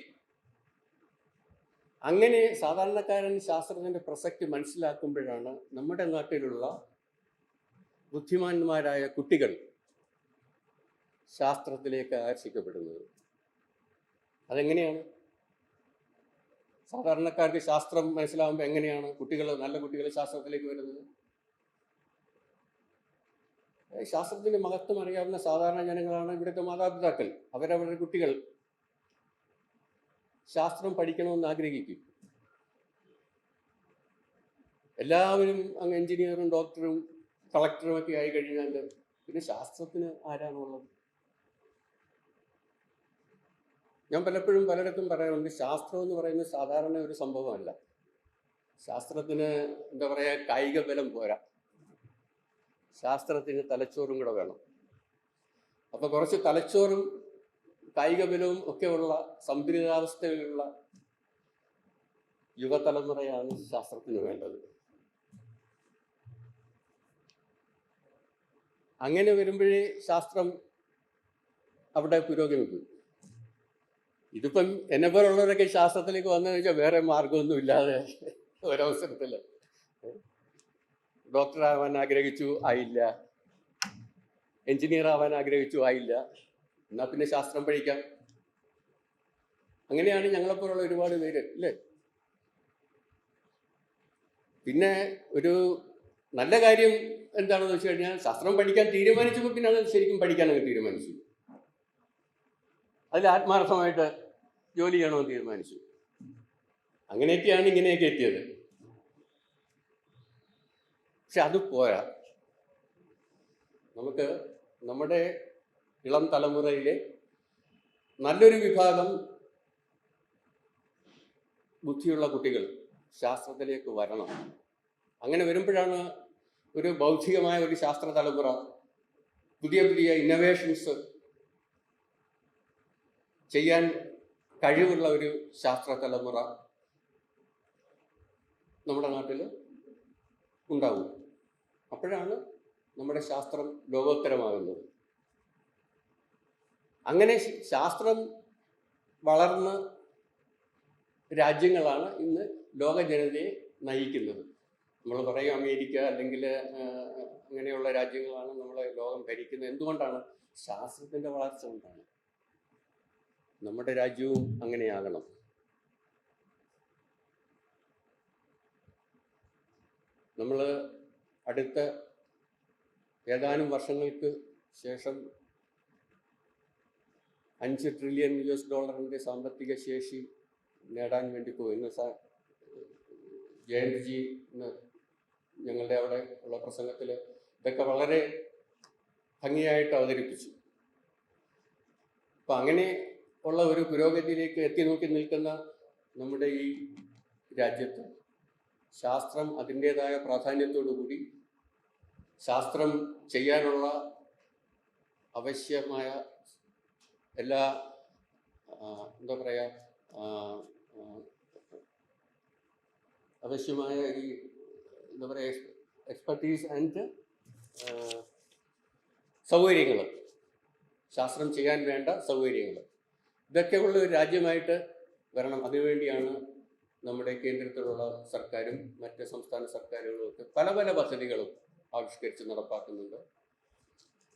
അങ്ങനെ സാധാരണക്കാരൻ ശാസ്ത്രത്തിൻ്റെ പ്രസക്തി മനസ്സിലാക്കുമ്പോഴാണ് നമ്മുടെ നാട്ടിലുള്ള ബുദ്ധിമാന്മാരായ കുട്ടികൾ ശാസ്ത്രത്തിലേക്ക് ആകർഷിക്കപ്പെടുന്നത്. അതെങ്ങനെയാണ്? സാധാരണക്കാർക്ക് ശാസ്ത്രം മനസ്സിലാകുമ്പോൾ എങ്ങനെയാണ് നല്ല കുട്ടികൾ ശാസ്ത്രത്തിലേക്ക് വരുന്നത്? ശാസ്ത്രത്തിൻ്റെ മഹത്വം അറിയാവുന്ന സാധാരണ ജനങ്ങളാണ് ഇവിടുത്തെ മാതാപിതാക്കൾ. അവരവരുടെ കുട്ടികൾ ശാസ്ത്രം പഠിക്കണമെന്ന് ആഗ്രഹിക്കും. എല്ലാവരും അങ്ങ് എഞ്ചിനീയറും ഡോക്ടറും കളക്ടറും ഒക്കെ ആയി കഴിഞ്ഞാൽ പിന്നെ ശാസ്ത്രത്തിന് ആരാണുള്ളത്? ഞാൻ പലപ്പോഴും പലയിടത്തും പറയാറുണ്ട്, ശാസ്ത്രം എന്ന് പറയുന്നത് സാധാരണ ഒരു സംഭവമല്ല. ശാസ്ത്രത്തിന് എന്താ പറയുക, കായിക ബലം പോരാ, ശാസ്ത്രത്തിന് തലച്ചോറും കൂടെ വേണം. അപ്പോൾ കുറച്ച് തലച്ചോറും കായിക ബലവും ഒക്കെ ഉള്ള സന്തുലിതാവസ്ഥയിലുള്ള യുവതലമുറയാണ് ശാസ്ത്രത്തിന് വേണ്ടത്. അങ്ങനെ വരുമ്പോഴേ ശാസ്ത്രം അവിടെ പുരോഗമിക്കും. ഇതിപ്പം എന്നെ പോലുള്ളവരൊക്കെ ശാസ്ത്രത്തിലേക്ക് വന്നതെന്ന് വെച്ചാൽ വേറെ മാർഗമൊന്നും ഇല്ലാതെ ഒരവസരത്തിൽ ഡോക്ടറാവാൻ ആഗ്രഹിച്ചു, ആയില്ല. എഞ്ചിനീയർ ആവാൻ ആഗ്രഹിച്ചു, ആയില്ല. എന്നാൽ പിന്നെ ശാസ്ത്രം പഠിക്കാം. അങ്ങനെയാണ് ഞങ്ങളെപ്പോലുള്ള ഒരുപാട് പേര് അല്ലേ. പിന്നെ ഒരു നല്ല കാര്യം എന്താണെന്ന് വെച്ച് കഴിഞ്ഞാൽ, ശാസ്ത്രം പഠിക്കാൻ തീരുമാനിച്ചപ്പോൾ പിന്നെ അത് ശരിക്കും പഠിക്കാനൊക്കെ തീരുമാനിച്ചു. അതിൽ ആത്മാർത്ഥമായിട്ട് ജോലി ചെയ്യണമെന്ന് തീരുമാനിച്ചു. അങ്ങനെയൊക്കെയാണ് ഇങ്ങനെയൊക്കെ എത്തിയത്. പക്ഷെ അത് പോരാ. നമുക്ക് നമ്മുടെ ഇളം തലമുറയിലെ നല്ലൊരു വിഭാഗം ബുദ്ധിയുള്ള കുട്ടികൾ ശാസ്ത്രത്തിലേക്ക് വരണം. അങ്ങനെ വരുമ്പോഴാണ് ഒരു ബൗദ്ധികമായ ഒരു ശാസ്ത്ര തലമുറ, പുതിയ പുതിയ ഇന്നോവേഷൻസ് ചെയ്യാൻ കഴിവുള്ള ഒരു ശാസ്ത്ര തലമുറ നമ്മുടെ നാട്ടിൽ ഉണ്ടാവും. അപ്പോഴാണ് നമ്മുടെ ശാസ്ത്രം ലോകോത്തരമാകുന്നത്. അങ്ങനെ ശാസ്ത്രം വളർന്ന രാജ്യങ്ങളാണ് ഇന്ന് ലോക ജനതയെ നയിക്കുന്നത്. നമ്മൾ പറയും അമേരിക്ക അല്ലെങ്കിൽ അങ്ങനെയുള്ള രാജ്യങ്ങളാണ് നമ്മളെ ലോകം ഭരിക്കുന്നത്. എന്തുകൊണ്ടാണ്? ശാസ്ത്രത്തിൻ്റെ വളർച്ച കൊണ്ടാണ്. നമ്മുടെ രാജ്യവും അങ്ങനെയാകണം. നമ്മൾ അടുത്ത ഏതാനും വർഷങ്ങൾക്ക് ശേഷം $5 ട്രില്യൺ സാമ്പത്തിക ശേഷി നേടാൻ വേണ്ടി പോകും. ഇന്ന് ജയന്ത്ജി ഇന്ന് ഞങ്ങളുടെ അവിടെ ഉള്ള പ്രസംഗത്തിൽ ഇതൊക്കെ വളരെ ഭംഗിയായിട്ട് അവതരിപ്പിച്ചു. അപ്പം അങ്ങനെ ഉള്ള ഒരു പുരോഗതിയിലേക്ക് എത്തി നോക്കി നിൽക്കുന്ന നമ്മുടെ ഈ രാജ്യത്ത് ശാസ്ത്രം അതിൻ്റേതായ പ്രാധാന്യത്തോടു കൂടി ശാസ്ത്രം ചെയ്യാനുള്ള ആവശ്യമായ എല്ലാ എന്താ പറയുക ആവശ്യമായ ഈ എന്താ പറയുക എക്സ്പെർട്ടീസ് ആൻഡ് സൗകര്യങ്ങൾ, ശാസ്ത്രം ചെയ്യാൻ വേണ്ട സൗകര്യങ്ങൾ, ഇതൊക്കെ ഉള്ള ഒരു രാജ്യമായിട്ട് വരണം. അതിനുവേണ്ടിയാണ് നമ്മുടെ കേന്ദ്രത്തിലുള്ള സർക്കാരും മറ്റ് സംസ്ഥാന സർക്കാരുകളും ഒക്കെ പല പല പദ്ധതികളും ആവിഷ്കരിച്ച് നടപ്പാക്കുന്നുണ്ട്.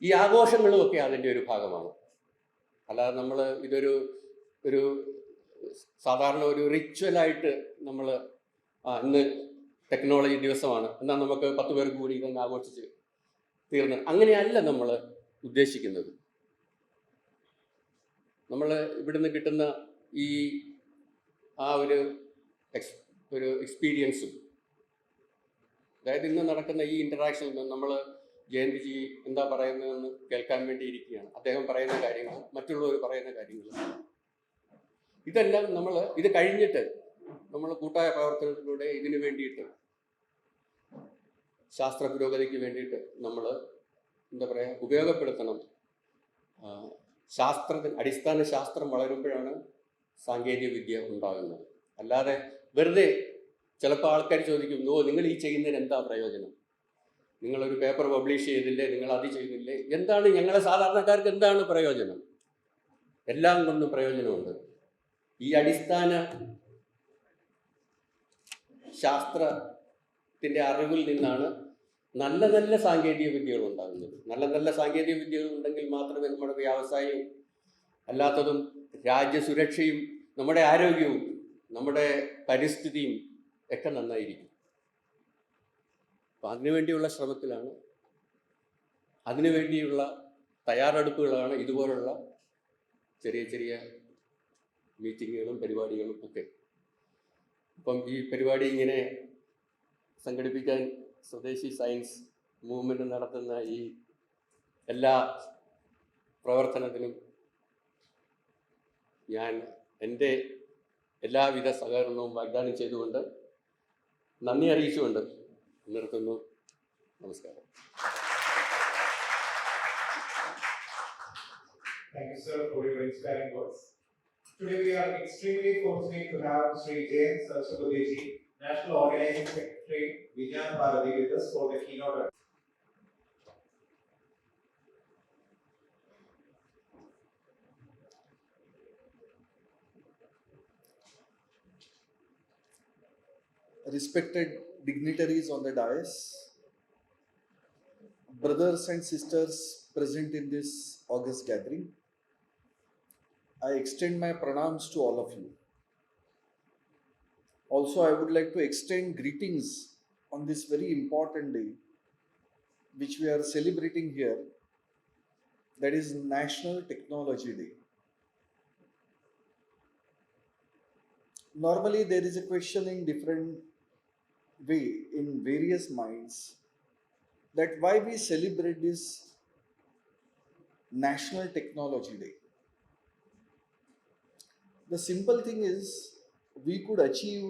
ഈ ആഘോഷങ്ങളും ഒക്കെ അതിൻ്റെ ഒരു ഭാഗമാണ്. അല്ലാതെ നമ്മൾ ഇതൊരു ഒരു സാധാരണ ഒരു റിച്വലായിട്ട് നമ്മൾ ഇന്ന് ടെക്നോളജി ദിവസമാണ് എന്നാൽ നമുക്ക് 10 പേർക്ക് കൂടി ഇതൊന്ന് ആഘോഷിച്ച് തീർന്ന് അങ്ങനെയല്ല നമ്മൾ ഉദ്ദേശിക്കുന്നത്. നമ്മൾ ഇവിടുന്ന് കിട്ടുന്ന ഈ ഒരു എക്സ്പീരിയൻസും, അതായത് ഇന്ന് നടക്കുന്ന ഈ ഇൻ്ററാക്ഷനിൽ നമ്മൾ ജയന്ത്ജി എന്താ പറയുന്നതെന്ന് കേൾക്കാൻ വേണ്ടി ഇരിക്കുകയാണ്. അദ്ദേഹം പറയുന്ന കാര്യങ്ങൾ, മറ്റുള്ളവർ പറയുന്ന കാര്യങ്ങൾ, ഇതെല്ലാം ഇത് കഴിഞ്ഞിട്ട് നമ്മൾ കൂട്ടായ പ്രവർത്തനത്തിലൂടെ ഇതിനു വേണ്ടിയിട്ട് ശാസ്ത്ര പുരോഗതിക്ക് വേണ്ടിയിട്ട് നമ്മൾ എന്താ പറയുക ഉപയോഗപ്പെടുത്തണം. അടിസ്ഥാന ശാസ്ത്രം വളരുമ്പോഴാണ് സാങ്കേതിക വിദ്യ ഉണ്ടാകുന്നത്. അല്ലാതെ വെറുതെ ചിലപ്പോൾ ആൾക്കാർ ചോദിക്കും, നിങ്ങൾ ഈ ചെയ്യുന്നതിന് എന്താ പ്രയോജനം? നിങ്ങളൊരു പേപ്പർ പബ്ലിഷ് ചെയ്തില്ലേ, നിങ്ങൾ അത് ചെയ്തില്ലേ, എന്താണ് ഞങ്ങളെ സാധാരണക്കാർക്ക് എന്താണ് പ്രയോജനം? എല്ലാം കൊണ്ടും പ്രയോജനമുണ്ട്. ഈ അടിസ്ഥാന ശാസ്ത്രത്തിൻ്റെ അറിവിൽ നിന്നാണ് നല്ല നല്ല സാങ്കേതിക വിദ്യകൾ ഉണ്ടാകുന്നത്. നല്ല നല്ല സാങ്കേതിക വിദ്യകൾ ഉണ്ടെങ്കിൽ മാത്രമേ നമ്മുടെ വ്യവസായവും അല്ലാത്തതും രാജ്യസുരക്ഷയും നമ്മുടെ ആരോഗ്യവും നമ്മുടെ പരിസ്ഥിതിയും ഒക്കെ നന്നായിരിക്കും. അപ്പം അതിനുവേണ്ടിയുള്ള ശ്രമത്തിലാണ്, അതിനുവേണ്ടിയുള്ള തയ്യാറെടുപ്പുകളാണ് ഇതുപോലുള്ള ചെറിയ ചെറിയ മീറ്റിങ്ങുകളും പരിപാടികളും ഒക്കെ. അപ്പം ഈ പരിപാടി ഇങ്ങനെ സംഘടിപ്പിക്കാൻ സ്വദേശി സയൻസ് മൂവ്മെൻറ്റ് നടത്തുന്ന ഈ എല്ലാ പ്രവർത്തനത്തിനും ഞാൻ എൻ്റെ എല്ലാവിധ സഹകരണവും വാഗ്ദാനം ചെയ്തുകൊണ്ട് നന്ദി അറിയിച്ചുകൊണ്ട് നിർത്തുന്നു. നമസ്കാരം. Thank you, sir, for your inspiring words. Today we are extremely fortunate to have Sri.Jayant Sahasrabudhe, National Organizing Secretary, Vijnana Bharati, with us for the keynote. Respected dignitaries on the dais, brothers and sisters present in this august gathering, I extend my pranams to all of you. Also, I would like to extend greetings on this very important day, which we are celebrating here, that is National Technology Day. Normally, there is a question in different way in various minds that why we celebrate this National Technology Day. The simple thing is we could achieve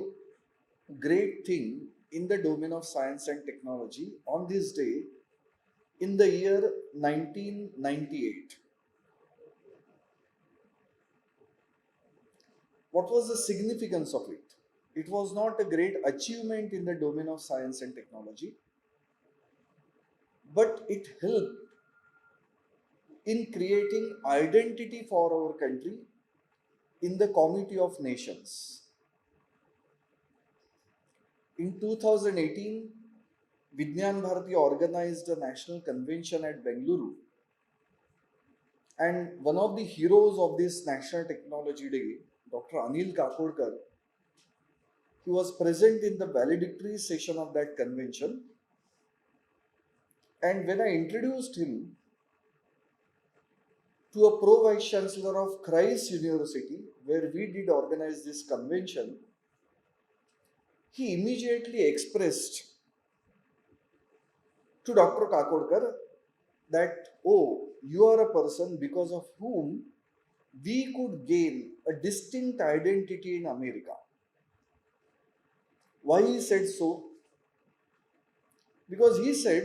great thing in the domain of science and technology on this day in the year 1998. What was the significance of it? It was not a great achievement in the domain of science and technology, but it helped in creating identity for our country in the community of nations. In 2018, Vijnana Bharati organized a national convention at Bengaluru, and one of the heroes of this National Technology Day, Dr. Anil Kakodkar, he was present in the valedictory session of that convention. And when I introduced him to a pro-vice chancellor of Christ University, where we did organize this convention, he immediately expressed to Dr. Kakodkar that, oh, you are a person because of whom we could gain a distinct identity in America. Why he said so? Because he said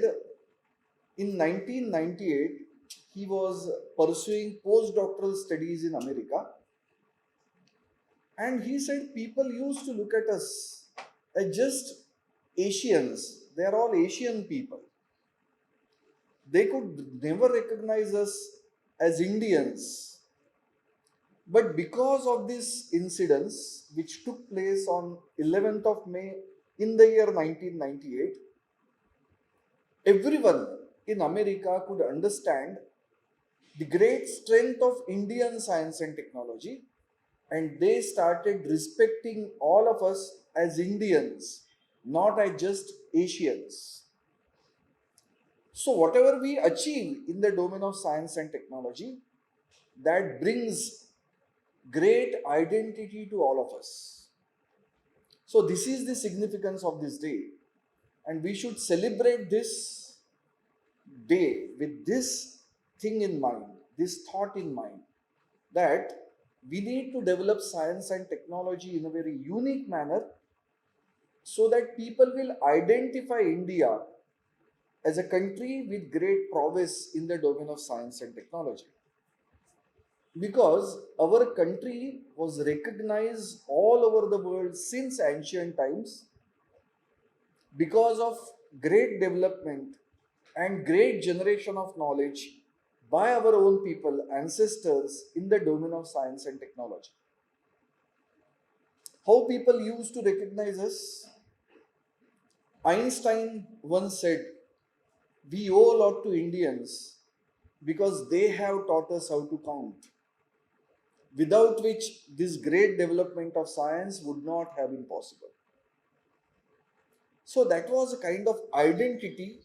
in 1998 he was pursuing postdoctoral studies in America, and he said people used to look at us as just Asians. They are all Asian people. They could never recognize us as Indians. But because of this incidents which took place on 11th of May in the year 1998, everyone in America could understand the great strength of Indian science and technology, and they started respecting all of us as Indians, not as just Asians. So whatever we achieve in the domain of science and technology, that brings great identity to all of us. So this is the significance of this day, and we should celebrate this day with this thing in mind, this thought in mind, that we need to develop science and technology in a very unique manner so that people will identify India as a country with great prowess in the domain of science and technology. Because our country was recognized all over the world since ancient times because of great development and great generation of knowledge by our own people, ancestors, in the domain of science and technology. How people used to recognize us? Einstein once said, we owe a lot to Indians because they have taught us how to count, without which this great development of science would not have been possible. So that was a kind of identity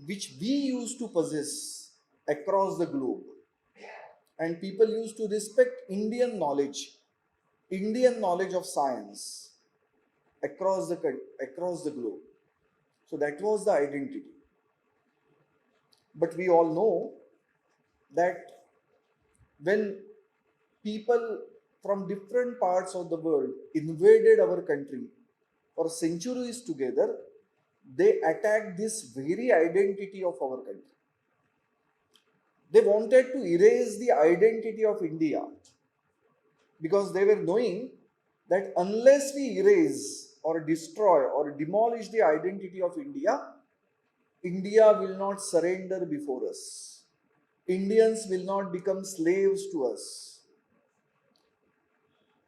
which we used to possess across the globe. And people used to respect Indian knowledge of science across the globe. So that was the identity. But we all know that when people from different parts of the world invaded our country for centuries together, they attacked this very identity of our country. They wanted to erase the identity of India because they were knowing that unless we erase or destroy or demolish the identity of India, India will not surrender before us. Indians will not become slaves to us.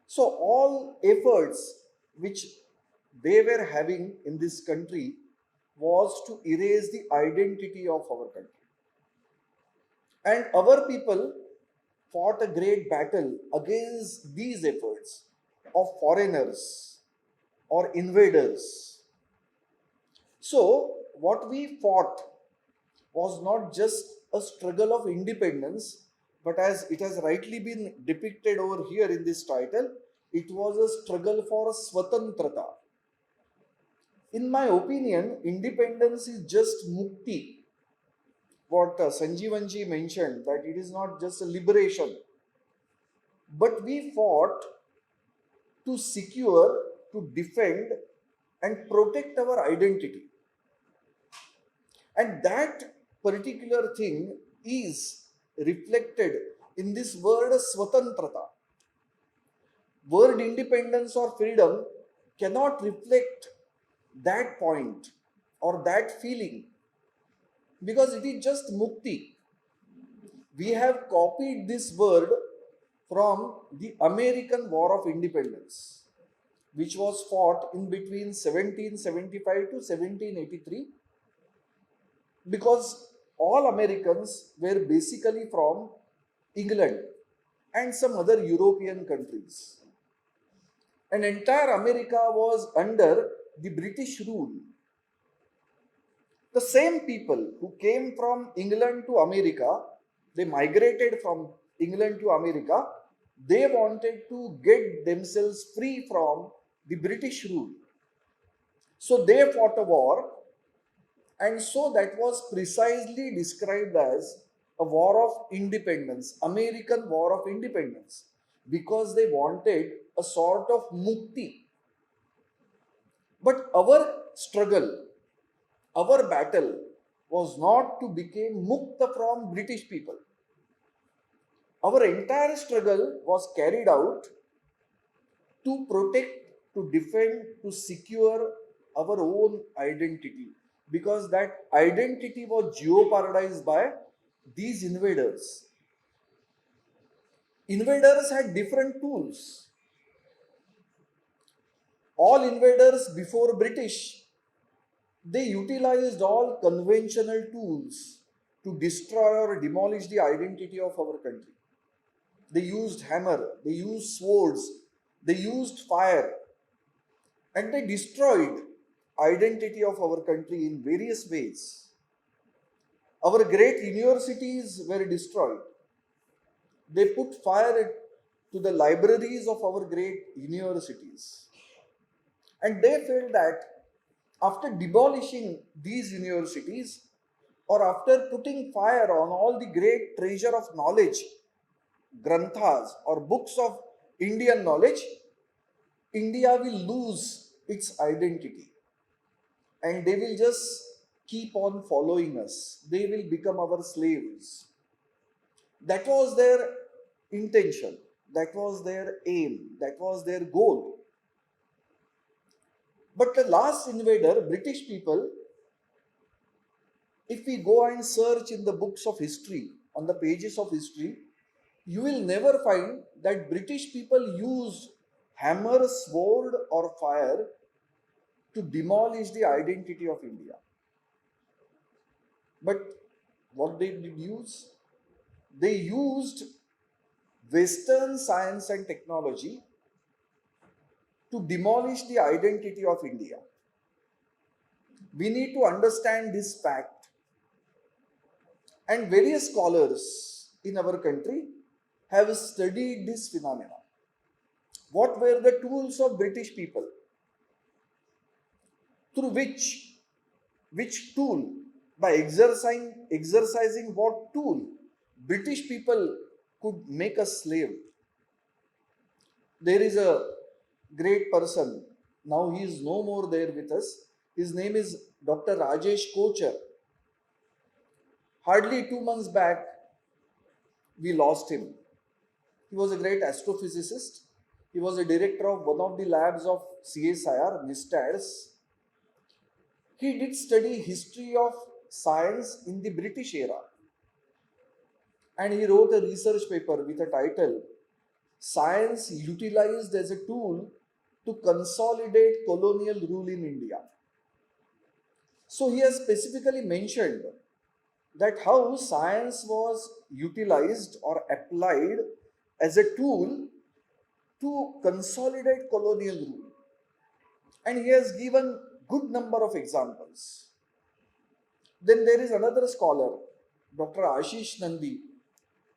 So all efforts which they were having in this country was to erase the identity of our country. And our people fought a great battle against these efforts of foreigners or invaders. So, what we fought was not just a struggle of independence, but as it has rightly been depicted over here in this title, it was a struggle for Swatantrata. In my opinion, independence is just mukti. What Sanjeevanji mentioned, that it is not just a liberation, but we fought to secure, to defend and protect our identity. And that particular thing is reflected in this word Swatantrata. Word independence or freedom cannot reflect that point or that feeling because it is just mukti. We have copied this word from the American War of Independence, which was fought in between 1775 to 1783, because all Americans were basically from England and some other European countries. And entire America was under the British rule. The same people who came from England to America, they migrated from England to America, they wanted to get themselves free from the British rule. So they fought a war, and so that was precisely described as a war of independence, American War of Independence, because they wanted a sort of mukti. But our struggle, our battle was not to become mukta from British people. Our entire struggle was carried out to protect, to defend, to secure our own identity, because that identity was jeopardized by these invaders. Invaders had different tools. All invaders before British, they utilized all conventional tools to destroy or demolish the identity of our country. They used hammer, they used swords, they used fire, and they destroyed identity of our country in various ways. Our great universities were destroyed. They put fire to the libraries of our great universities. And they felt that after demolishing these universities, or after putting fire on all the great treasure of knowledge, granthas or books of Indian knowledge, India will lose its identity. And they will just keep on following us. They will become our slaves. That was their intention. That was their aim. That was their goal. But the last invader, British people, if we go and search in the books of history, on the pages of history, you will never find that British people used hammer, sword, or fire to demolish the identity of India. But what they did use? They used Western science and technology to demolish the identity of India. We need to understand this fact. And various scholars in our country have studied this phenomena. What were the tools of British people? Through which tool? By exercising what tool? British people could make us slave. There is a great person. Now he is no more there with us. His name is Dr. Rajesh Kochar. Hardly 2 months back, we lost him. He was a great astrophysicist. He was a director of one of the labs of CSIR, NISTADS. He did study history of science in the British era. And he wrote a research paper with a title, Science Utilized as a Tool to Consolidate Colonial Rule in India. So he has specifically mentioned that how science was utilized or applied as a tool to consolidate colonial rule. And he has given good number of examples. Then there is another scholar, Dr. Ashish Nandi.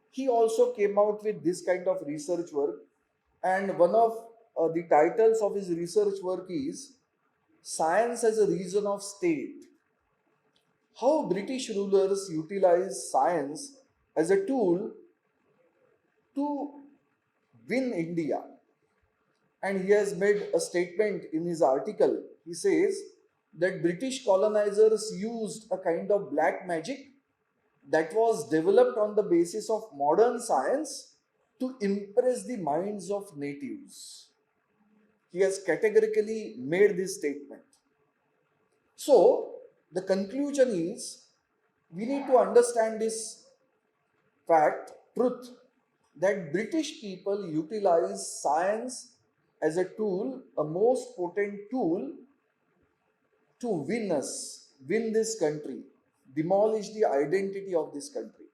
He also came out with this kind of research work, and one of the titles of his research work is Science as a Reason of State. How British rulers utilized science as a tool to win India. And he has made a statement in his article. He says that British colonizers used a kind of black magic that was developed on the basis of modern science to impress the minds of natives. He has categorically made this statement. So, the conclusion is we need to understand this fact, truth, that British people utilize science as a tool, a most potent tool to win us, win this country, demolish the identity of this country.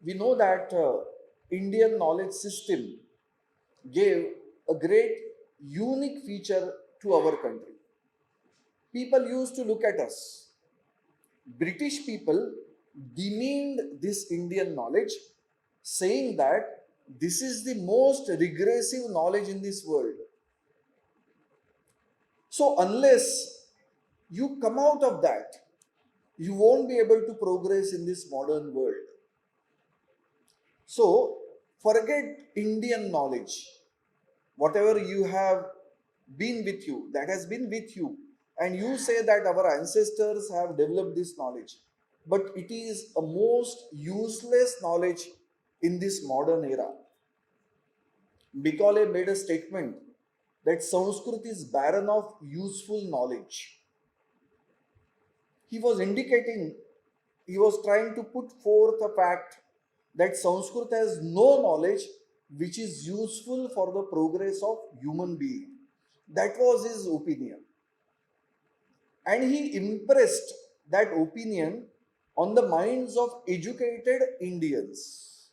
We know that Indian knowledge system gave a great unique feature to our country. People used to look at us. British people demeaned this Indian knowledge, saying that this is the most regressive knowledge in this world. So unless you come out of that, you won't be able to progress in this modern world. So forget Indian knowledge. Whatever you have been with you, that has been with you, and you say that our ancestors have developed this knowledge, but it is a most useless knowledge in this modern era. Bicole made a statement that Sanskrit is barren of useful knowledge. He was indicating, he was trying to put forth a fact that Sanskrit has no knowledge which is useful for the progress of human being. That was his opinion. And he impressed that opinion on the minds of educated Indians.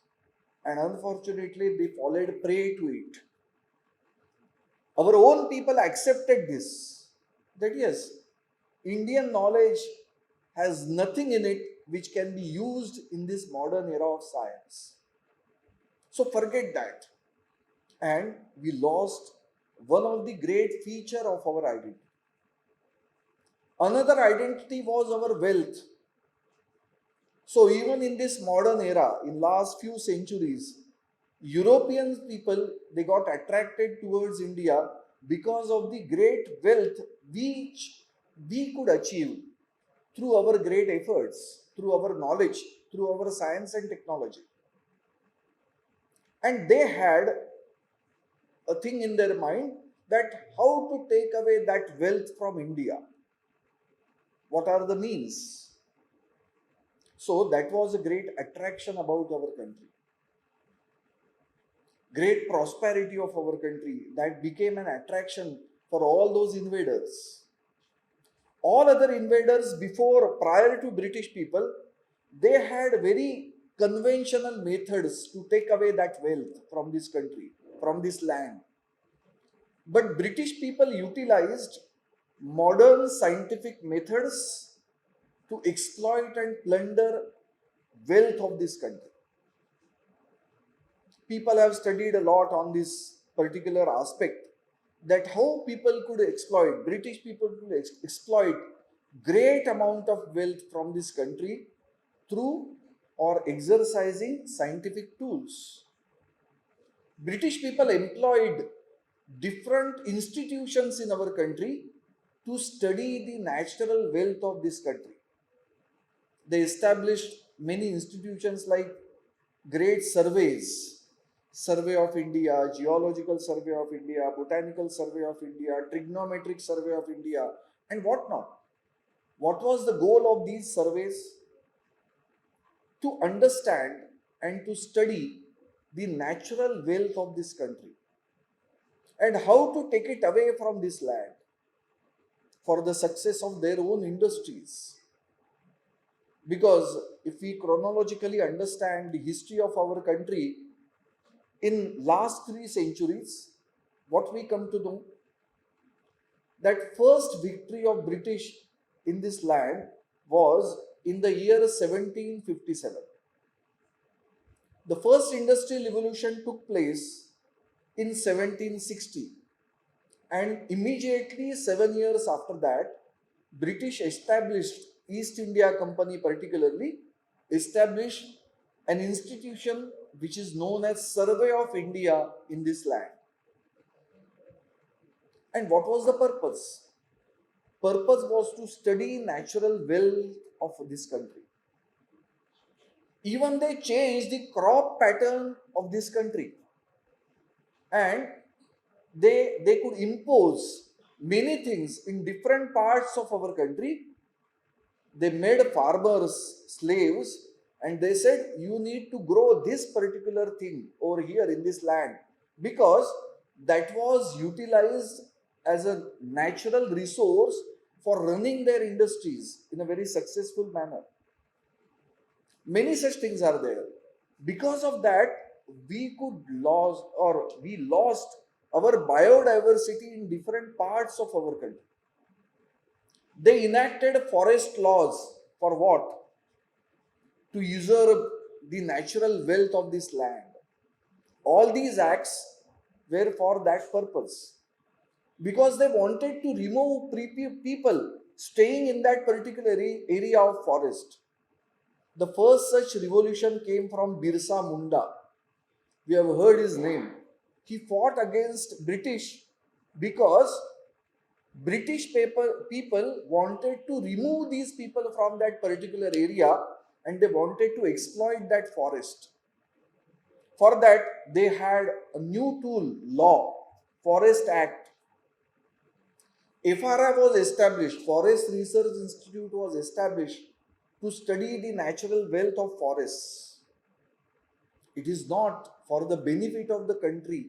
And unfortunately, they followed prey to it. Our own people accepted this, that yes, Indian knowledge has nothing in it which can be used in this modern era of science. So forget that. And we lost one of the great feature of our identity. Another identity was our wealth. So even in this modern era, in last few centuries, European people, they got attracted towards India because of the great wealth which we could achieve through our great efforts, through our knowledge, through our science and technology. And they had a thing in their mind that how to take away that wealth from India. What are the means? So that was a great attraction about our country. Great prosperity of our country, that became an attraction for all those invaders. All other invaders prior to British people, they had very conventional methods to take away that wealth from this country, from this land. But British people utilized modern scientific methods to exploit and plunder wealth of this country. People have studied a lot on this particular aspect, that how people could exploit, British people could exploit great amount of wealth from this country through or exercising scientific tools. British people employed different institutions in our country to study the natural wealth of this country. They established many institutions like great surveys, Survey of India, Geological Survey of India, Botanical Survey of India, Trigonometric Survey of India, and whatnot. What was the goal of these surveys? To understand and to study the natural wealth of this country and how to take it away from this land for the success of their own industries. Because if we chronologically understand the history of our country in last 3 centuries, what we come to know, that first victory of British in this land was in the year 1757. The first industrial revolution took place in 1760, and immediately 7 years after that, British established, East India Company particularly, established an institution which is known as Survey of India in this land. And what was the purpose? Purpose was to study natural wealth of this country. Even they changed the crop pattern of this country, and they could impose many things in different parts of our country. They made farmers slaves, and they said, you need to grow this particular thing over here in this land, because that was utilized as a natural resource for running their industries in a very successful manner. Many such things are there. Because of that, we lost our biodiversity in different parts of our country. They enacted forest laws for what? To usurp the natural wealth of this land. All these acts were for that purpose, because they wanted to remove people staying in that particular area of forest. The first such revolution came from Birsa Munda. We have heard his name. He fought against British because British people wanted to remove these people from that particular area, and they wanted to exploit that forest. For that, they had a new tool, law, Forest Act. FRI was established, Forest Research Institute was established to study the natural wealth of forests. It is not for the benefit of the country.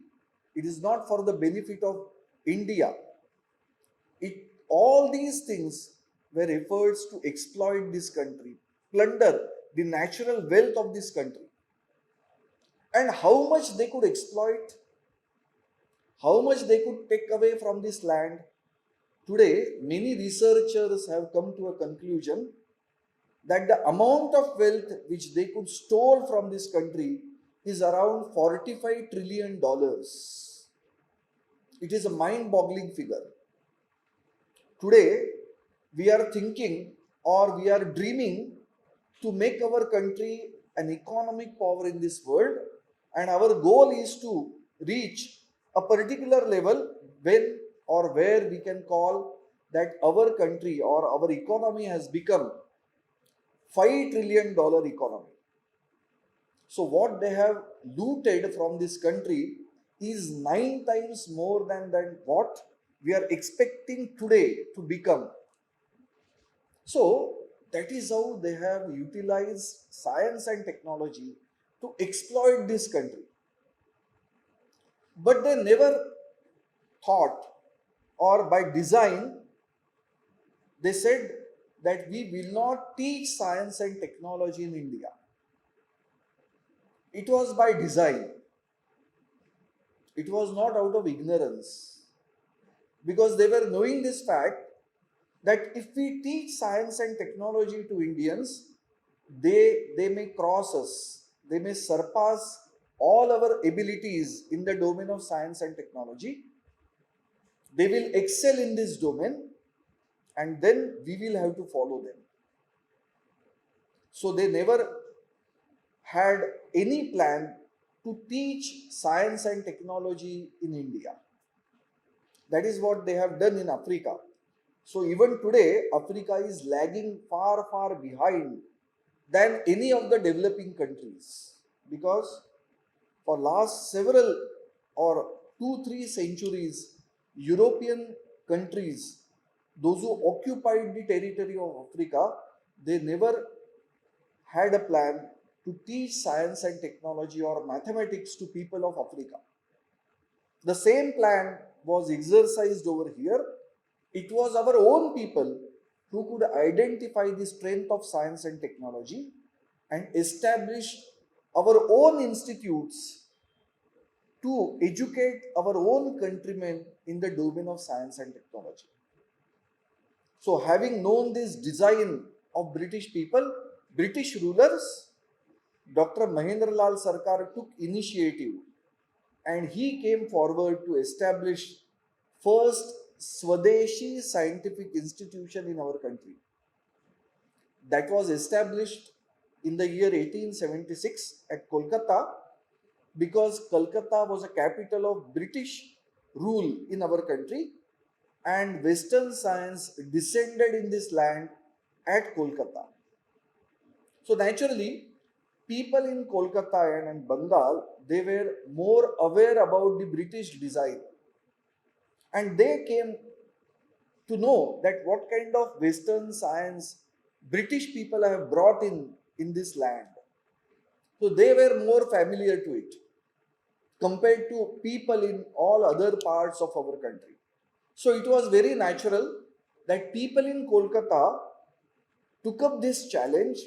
It is not for the benefit of India. All these things were efforts to exploit this country, plunder the natural wealth of this country. And how much they could exploit, how much they could take away from this land. Today, many researchers have come to a conclusion that the amount of wealth which they could steal from this country is around $45 trillion. It is a mind-boggling figure. Today, we are thinking or we are dreaming to make our country an economic power in this world, and our goal is to reach a particular level when or where we can call that our country or our economy has become $5 trillion economy. So what they have looted from this country is 9 times more than what we are expecting today to become. So that is how they have utilized science and technology to exploit this country. But they never thought, or by design, they said that we will not teach science and technology in India. It was by design. It was not out of ignorance. Because they were knowing this fact that if we teach science and technology to Indians, they may cross us. They may surpass all our abilities in the domain of science and technology. They will excel in this domain, and then we will have to follow them. So they never had any plan to teach science and technology in India. That is what they have done in Africa. So even today, Africa is lagging far, far behind than any of the developing countries, because for last several or 2-3 centuries, European countries, those who occupied the territory of Africa, they never had a plan to teach science and technology or mathematics to people of Africa. The same plan was exercised over here. It was our own people who could identify the strength of science and technology and establish our own institutes to educate our own countrymen in the domain of science and technology. So, having known this design of British people, British rulers, Dr. Mahendra Lal Sarkar took initiative and he came forward to establish first Swadeshi scientific institution in our country. That was established in the year 1876 at Kolkata, because Kolkata was a capital of British rule in our country, and Western science descended in this land at Kolkata. So naturally, people in Kolkata and Bengal, they were more aware about the British design, and they came to know that what kind of Western science British people have brought in this land. So they were more familiar to it compared to people in all other parts of our country. So it was very natural that people in Kolkata took up this challenge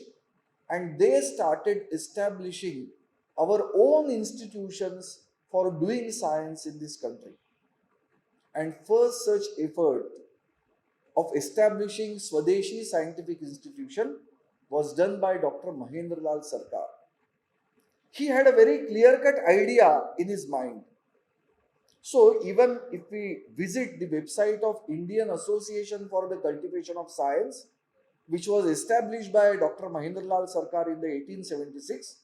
and they started establishing our own institutions for doing science in this country. And first such effort of establishing Swadeshi Scientific Institution was done by Dr. Mahendra Lal Sarkar. He had a very clear-cut idea in his mind. So even if we visit the website of Indian Association for the Cultivation of Science, which was established by Dr. Mahendra Lal Sarkar in the 1876,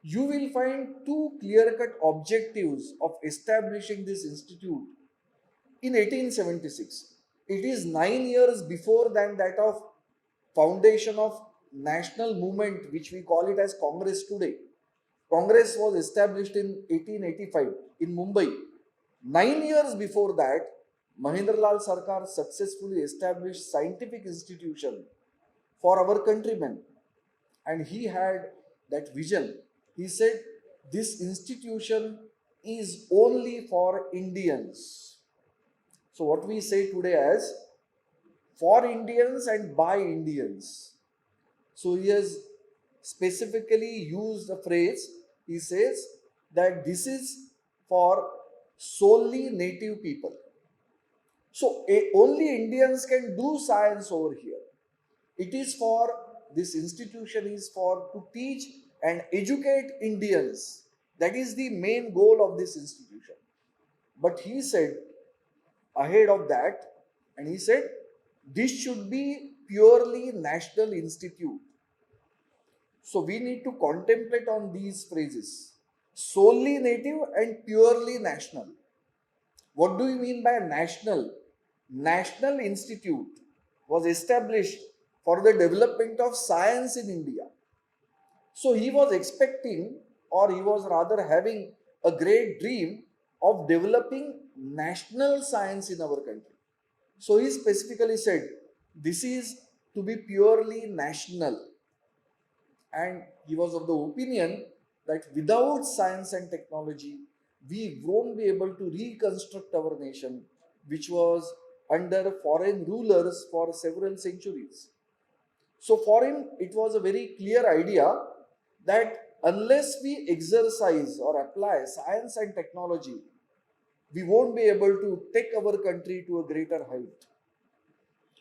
you will find two clear-cut objectives of establishing this institute in 1876. It is 9 years before than that of foundation of national movement, which we call it as Congress today. Congress was established in 1885 in Mumbai. 9 years before that, Mahendra Lal Sarkar successfully established scientific institution for our countrymen, and he had that vision. He said, this institution is only for Indians. So what we say today as for Indians and by Indians. So he has specifically used a phrase. He says that this is for solely native people. So only Indians can do science over here. It is for, this institution is for to teach and educate Indians. That is the main goal of this institution. But he said ahead of that, and he said this should be purely national institute. So we need to contemplate on these phrases: solely native and purely national. What do you mean by national? National institute was established for the development of science in India. So he was expecting, or he was rather having a great dream of developing national science in our country. So he specifically said, this is to be purely national. And he was of the opinion that without science and technology, we won't be able to reconstruct our nation, which was under foreign rulers for several centuries. So for him, it was a very clear idea that unless we exercise or apply science and technology, we won't be able to take our country to a greater height.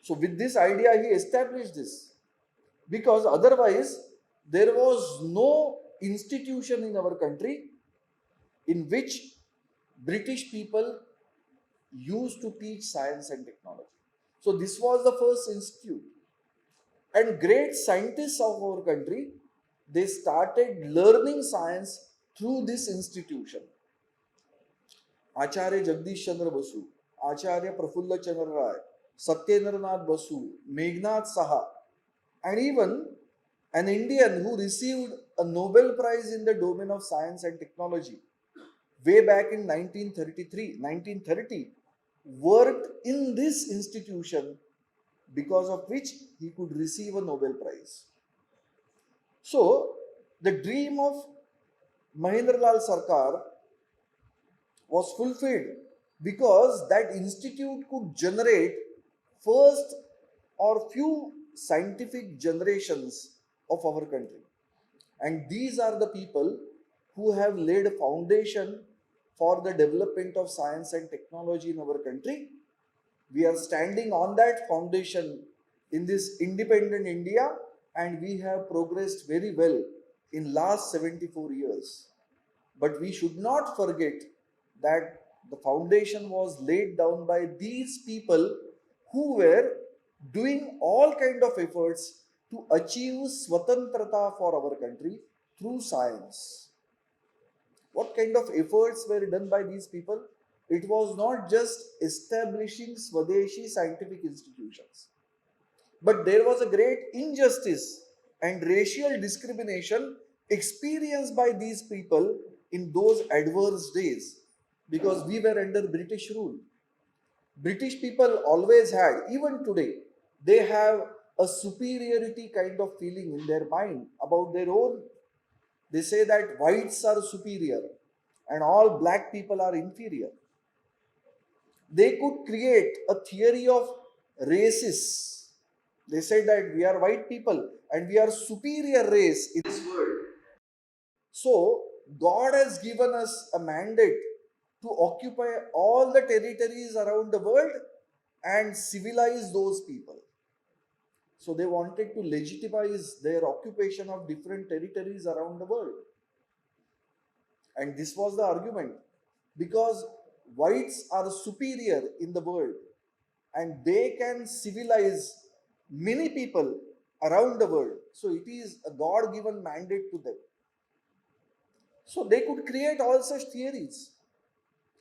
So with this idea, he established this, because otherwise there was no institution in our country in which British people used to teach science and technology. So this was the first institute. And great scientists of our country, they started learning science through this institution. Acharya Jagdish Chandra Basu, Acharya Prafulla Chandra Ray, Satyendranath Basu, Meghnad Saha, and even an Indian who received a Nobel Prize in the domain of science and technology way back in 1930, worked in this institution, because of which he could receive a Nobel Prize. So, the dream of Mahendralal Sarkar was fulfilled because that institute could generate first or few scientific generations of our country. And these are the people who have laid a foundation for the development of science and technology in our country. We are standing on that foundation in this independent India, and we have progressed very well in last 74 years. But we should not forget that the foundation was laid down by these people who were doing all kind of efforts to achieve Swatantrata for our country through science. What kind of efforts were done by these people? It was not just establishing Swadeshi scientific institutions, but there was a great injustice and racial discrimination experienced by these people in those adverse days, because we were under British rule. British people always had, even today, they have a superiority kind of feeling in their mind about their own. They say that whites are superior and all black people are inferior. They could create a theory of races. They said that we are white people and we are superior race in this world. So, God has given us a mandate to occupy all the territories around the world and civilize those people. So, they wanted to legitimize their occupation of different territories around the world. And this was the argument, because whites are superior in the world and they can civilize many people around the world. So, it is a God given mandate to them. So they could create all such theories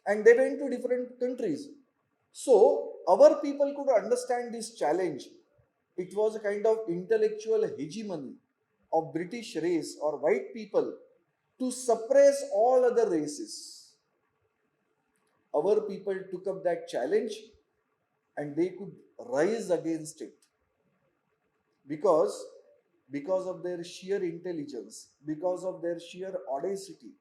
and they went to different countries. So our people could understand this challenge. It was a kind of intellectual hegemony of British race or white people to suppress all other races. Our people took up that challenge and they could rise against it because of their sheer intelligence, because of their sheer audacity.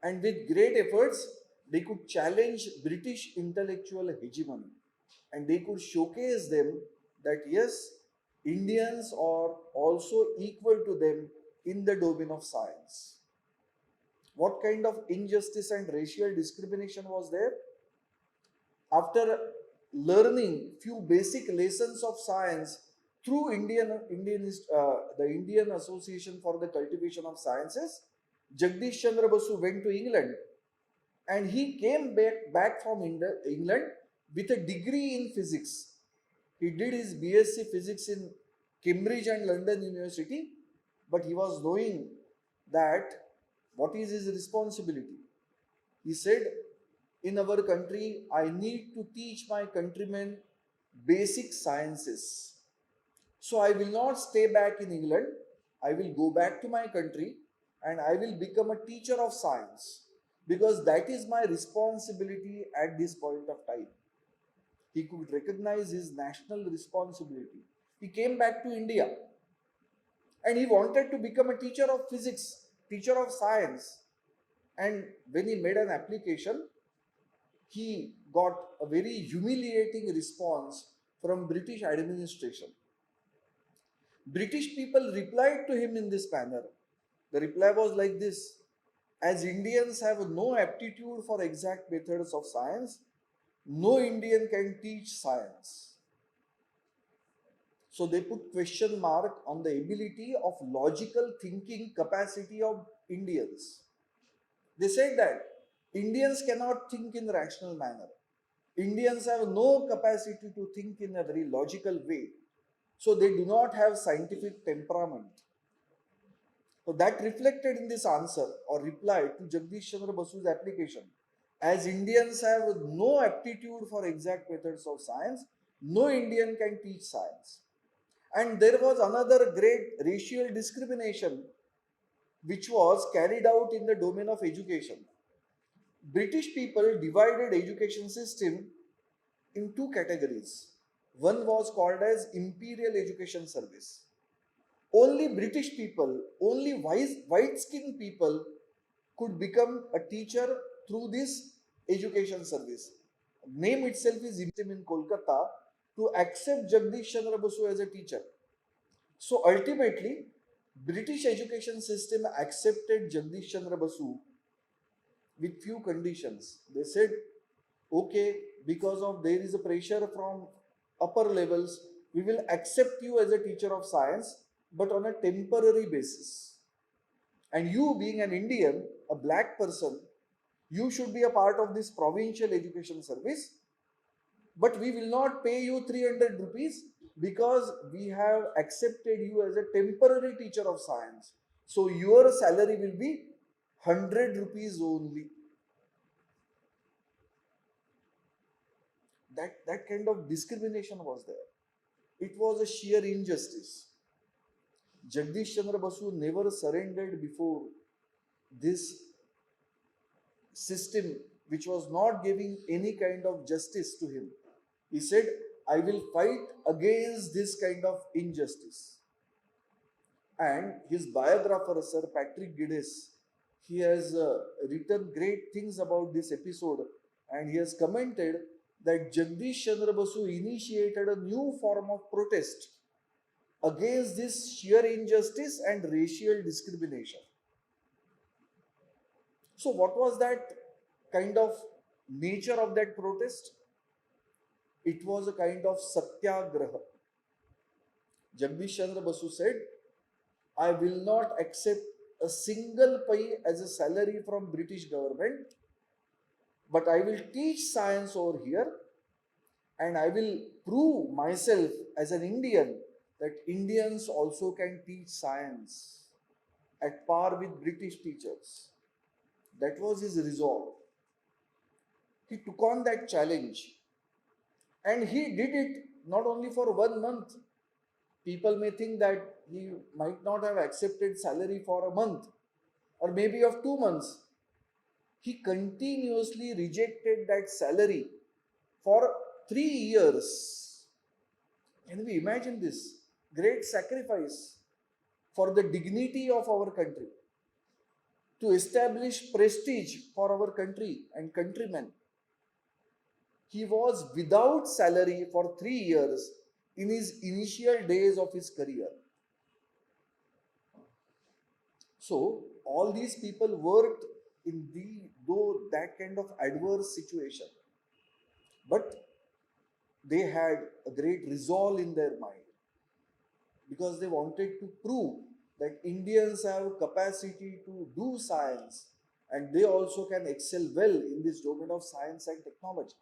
And with great efforts, they could challenge British intellectual hegemony. And they could showcase them that yes, Indians are also equal to them in the domain of science. What kind of injustice and racial discrimination was there? After learning few basic lessons of science through the Indian Association for the Cultivation of Sciences, Jagdish Chandra Basu went to England and he came back from England with a degree in physics. He did his BSc physics in Cambridge and London University, but he was knowing that what is his responsibility. He said, in our country, I need to teach my countrymen basic sciences. So I will not stay back in England. I will go back to my country and I will become a teacher of science, because that is my responsibility at this point of time. He could recognize his national responsibility. He came back to India and he wanted to become a teacher of physics, teacher of science. And when he made an application, he got a very humiliating response from British administration. British people replied to him in this manner. The reply was like this: as Indians have no aptitude for exact methods of science, no Indian can teach science. So they put question mark on the ability of logical thinking capacity of Indians. They said that Indians cannot think in a rational manner. Indians have no capacity to think in a very logical way. So they do not have scientific temperament. So that reflected in this answer or reply to Jagdish Chandra Basu's application. As Indians have no aptitude for exact methods of science, no Indian can teach science. And there was another great racial discrimination which was carried out in the domain of education. British people divided education system in two categories. One was called as Imperial Education Service. Only British people, only white-skinned people could become a teacher through this education service. Name itself is in Kolkata to accept Jagdish Chandra Basu as a teacher. So ultimately, British education system accepted Jagdish Chandra Basu with few conditions. They said, okay, because of there is a pressure from upper levels, we will accept you as a teacher of science, but on a temporary basis. And you being an Indian, a black person, you should be a part of this provincial education service, but we will not pay you 300 rupees because we have accepted you as a temporary teacher of science. So your salary will be 100 rupees only. That kind of discrimination was there. It was a sheer injustice. Jagdish Chandra Basu never surrendered before this system which was not giving any kind of justice to him. He said, I will fight against this kind of injustice. And his biographer, Sir Patrick Geddes, he has written great things about this episode, and he has commented that Jagdish Chandra Basu initiated a new form of protest against this sheer injustice and racial discrimination. So what was that kind of nature of that protest? It was a kind of satyagraha. Jagdish Chandra Basu said, I will not accept a single pay as a salary from British government, but I will teach science over here, and I will prove myself as an Indian that Indians also can teach science at par with British teachers. That was his resolve. He took on that challenge, and he did it not only for 1 month. People may think that he might not have accepted salary for a month or maybe of 2 months. He continuously rejected that salary for 3 years. Can we imagine this? Great sacrifice for the dignity of our country, to establish prestige for our country and countrymen. He was without salary for 3 years in his initial days of his career. So all these people worked in that kind of adverse situation, but they had a great resolve in their mind because they wanted to prove that Indians have capacity to do science and they also can excel well in this domain of science and technology.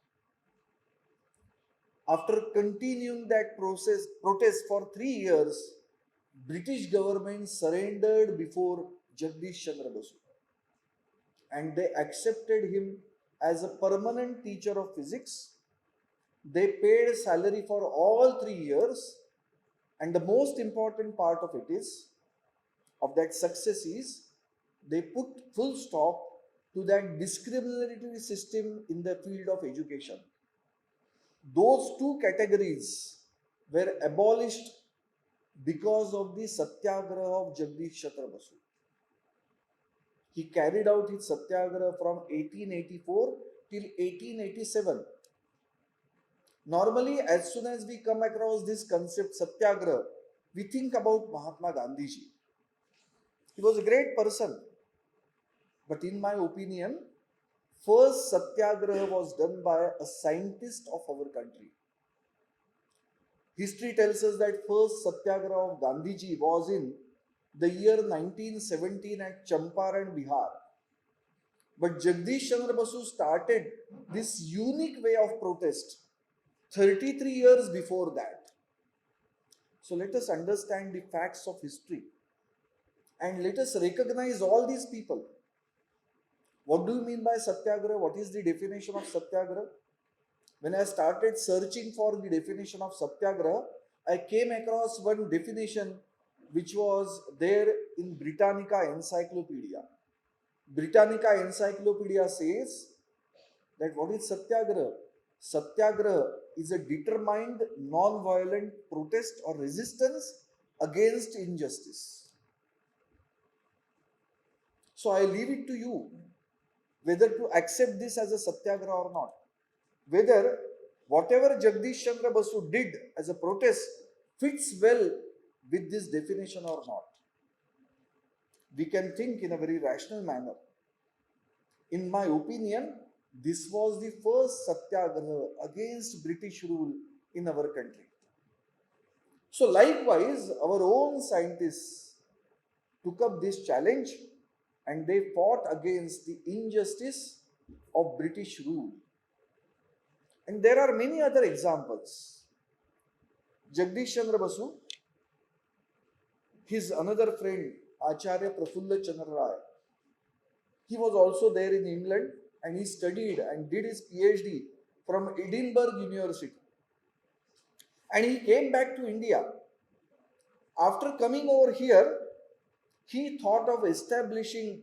After continuing that protest for 3 years, British government surrendered before Jagdish Chandra Basu, and they accepted him as a permanent teacher of physics. They paid salary for all 3 years, and the most important part of that success is they put full stop to that discriminatory system in the field of education. Those two categories were abolished because of the satyagraha of Jagdish Chandra Basu. He carried out his satyagraha from 1884 till 1887. Normally, as soon as we come across this concept satyagraha, we think about Mahatma Gandhiji. He was a great person. But in my opinion, first satyagraha was done by a scientist of our country. History tells us that first satyagraha of Gandhiji was in the year 1917 at Champaran, Bihar. But Jagdish Chandra Basu started this unique way of protest 33 years before that. So let us understand the facts of history and let us recognize all these people. What do you mean by Satyagraha? What is the definition of Satyagraha? When I started searching for the definition of Satyagraha, I came across one definition which was there in Britannica Encyclopedia. Britannica Encyclopedia says that what is Satyagraha? Satyagraha is a determined non-violent protest or resistance against injustice. So I leave it to you whether to accept this as a Satyagraha or not. Whether whatever Jagdish Chandra Basu did as a protest fits well with this definition or not. We can think in a very rational manner. In my opinion, this was the first Satyagraha against British rule in our country. So likewise, our own scientists took up this challenge and they fought against the injustice of British rule. And there are many other examples. Jagdish Chandra Basu, his another friend, Acharya Prafulla Chandra Rai, he was also there in England and he studied and did his PhD from Edinburgh University. And he came back to India. After coming over here, he thought of establishing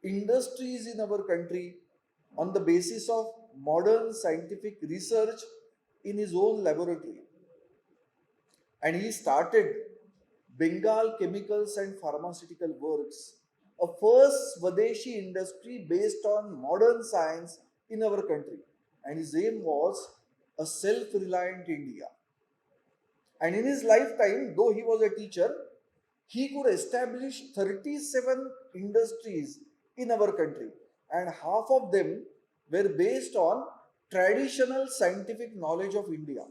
industries in our country on the basis of modern scientific research in his own laboratory. And he started Bengal Chemicals and Pharmaceutical Works, a first Swadeshi industry based on modern science in our country. And his aim was a self-reliant India. And in his lifetime, though he was a teacher, he could establish 37 industries in our country. And half of them were based on traditional scientific knowledge of India,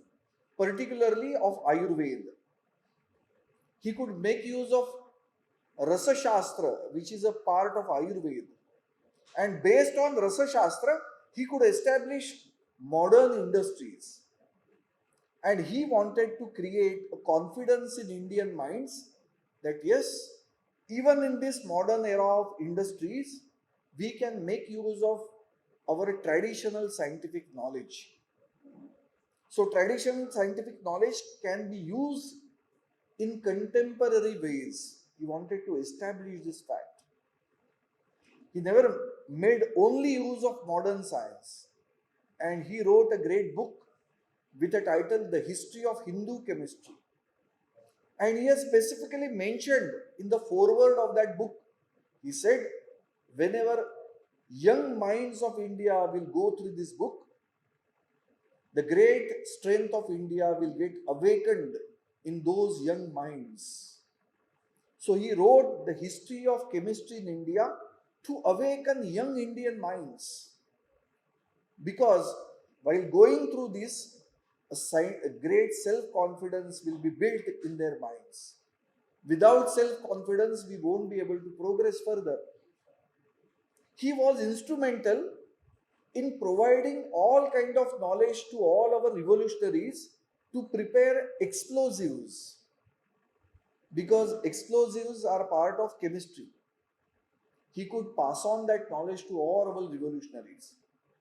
particularly of Ayurveda. He could make use of Rasa Shastra, which is a part of Ayurveda. And based on Rasa Shastra, he could establish modern industries. And he wanted to create a confidence in Indian minds that yes, even in this modern era of industries, we can make use of our traditional scientific knowledge. So traditional scientific knowledge can be used in contemporary ways. He wanted to establish this fact. He never made only use of modern science. And he wrote a great book with a title, The History of Hindu Chemistry. And he has specifically mentioned in the foreword of that book, he said, whenever young minds of India will go through this book, the great strength of India will get awakened in those young minds. So he wrote the history of chemistry in India to awaken young Indian minds. Because while going through this, a great self-confidence will be built in their minds. Without self-confidence, we won't be able to progress further. He was instrumental in providing all kind of knowledge to all our revolutionaries to prepare explosives. Because explosives are part of chemistry. He could pass on that knowledge to all our revolutionaries.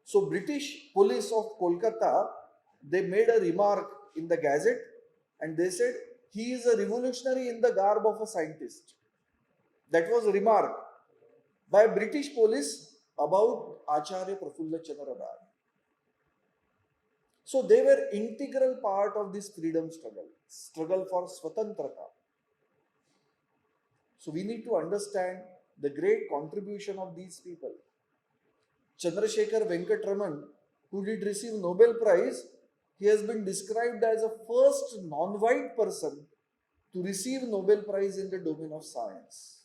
So British police of Kolkata, they made a remark in the Gazette and they said, he is a revolutionary in the garb of a scientist. That was a remark by British police about Acharya Prafulla Chandra Rai. So they were integral part of this freedom struggle for Swatantrata. So we need to understand the great contribution of these people. Chandrasekhar Venkatraman, who did receive Nobel Prize, he has been described as a first non-white person to receive Nobel Prize in the domain of science.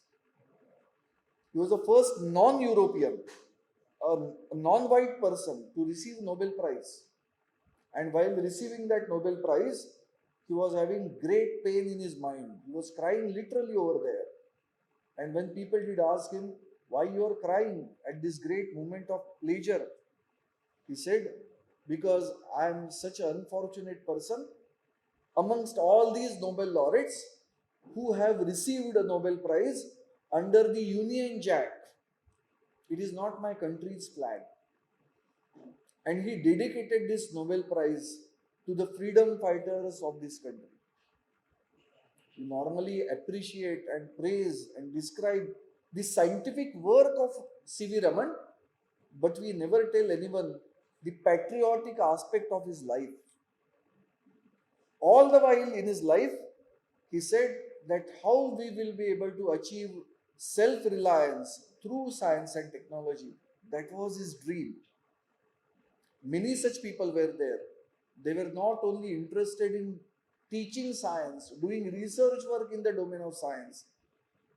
He was the first non-European, a non-white person to receive Nobel Prize. And while receiving that Nobel Prize, he was having great pain in his mind. He was crying literally over there. And when people did ask him, why you are crying at this great moment of pleasure? He said, because I am such an unfortunate person amongst all these Nobel laureates who have received a Nobel Prize. under the Union Jack. It is not my country's flag. And he dedicated this Nobel Prize to the freedom fighters of this country. We normally appreciate and praise and describe the scientific work of C.V. Raman, but we never tell anyone the patriotic aspect of his life. All the while in his life, he said that how we will be able to achieve self-reliance through science and technology. That was his dream. Many such people were there. They were not only interested in teaching science, doing research work in the domain of science.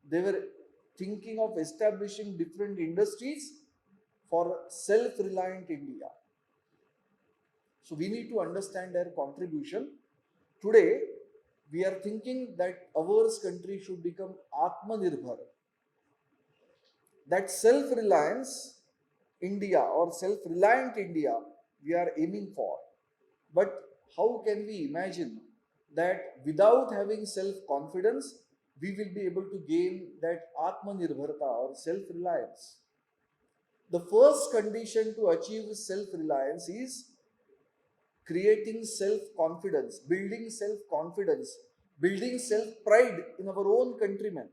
They were thinking of establishing different industries for self-reliant India. So we need to understand their contribution. Today, we are thinking that our country should become Atmanirbhar. That self-reliance India or self-reliant India we are aiming for. But how can we imagine that without having self-confidence, we will be able to gain that Atmanirbharta or self-reliance? The first condition to achieve self-reliance is creating self-confidence, building self-pride in our own countrymen.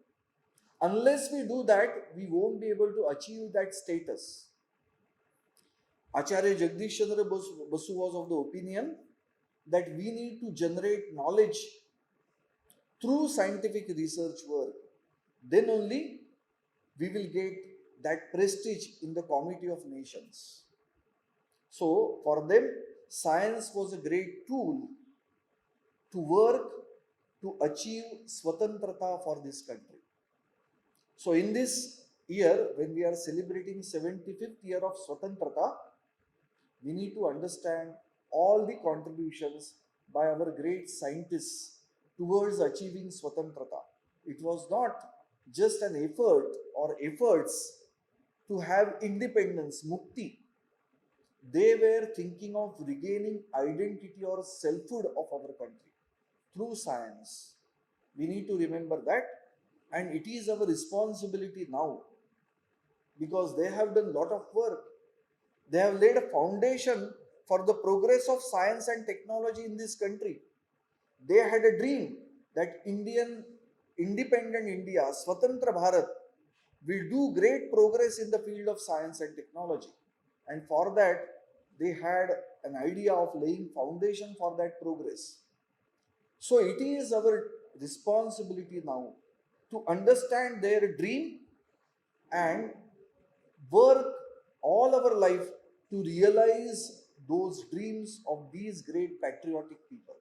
Unless we do that, we won't be able to achieve that status. Acharya Jagdish Chandra Basu was of the opinion that we need to generate knowledge through scientific research work. Then only we will get that prestige in the Committee of Nations. So for them, science was a great tool to work to achieve Swatantrata for this country. So in this year, when we are celebrating 75th year of Swatantrata, we need to understand all the contributions by our great scientists towards achieving Swatantrata. It was not just an effort or efforts to have independence, mukti. They were thinking of regaining identity or selfhood of our country through science. We need to remember that, and it is our responsibility now, because they have done a lot of work. They have laid a foundation for the progress of science and technology in this country. They had a dream that independent India, Swatantra Bharat, will do great progress in the field of science and technology. And for that, they had an idea of laying foundation for that progress. So it is our responsibility now to understand their dream and work all our life to realize those dreams of these great patriotic people.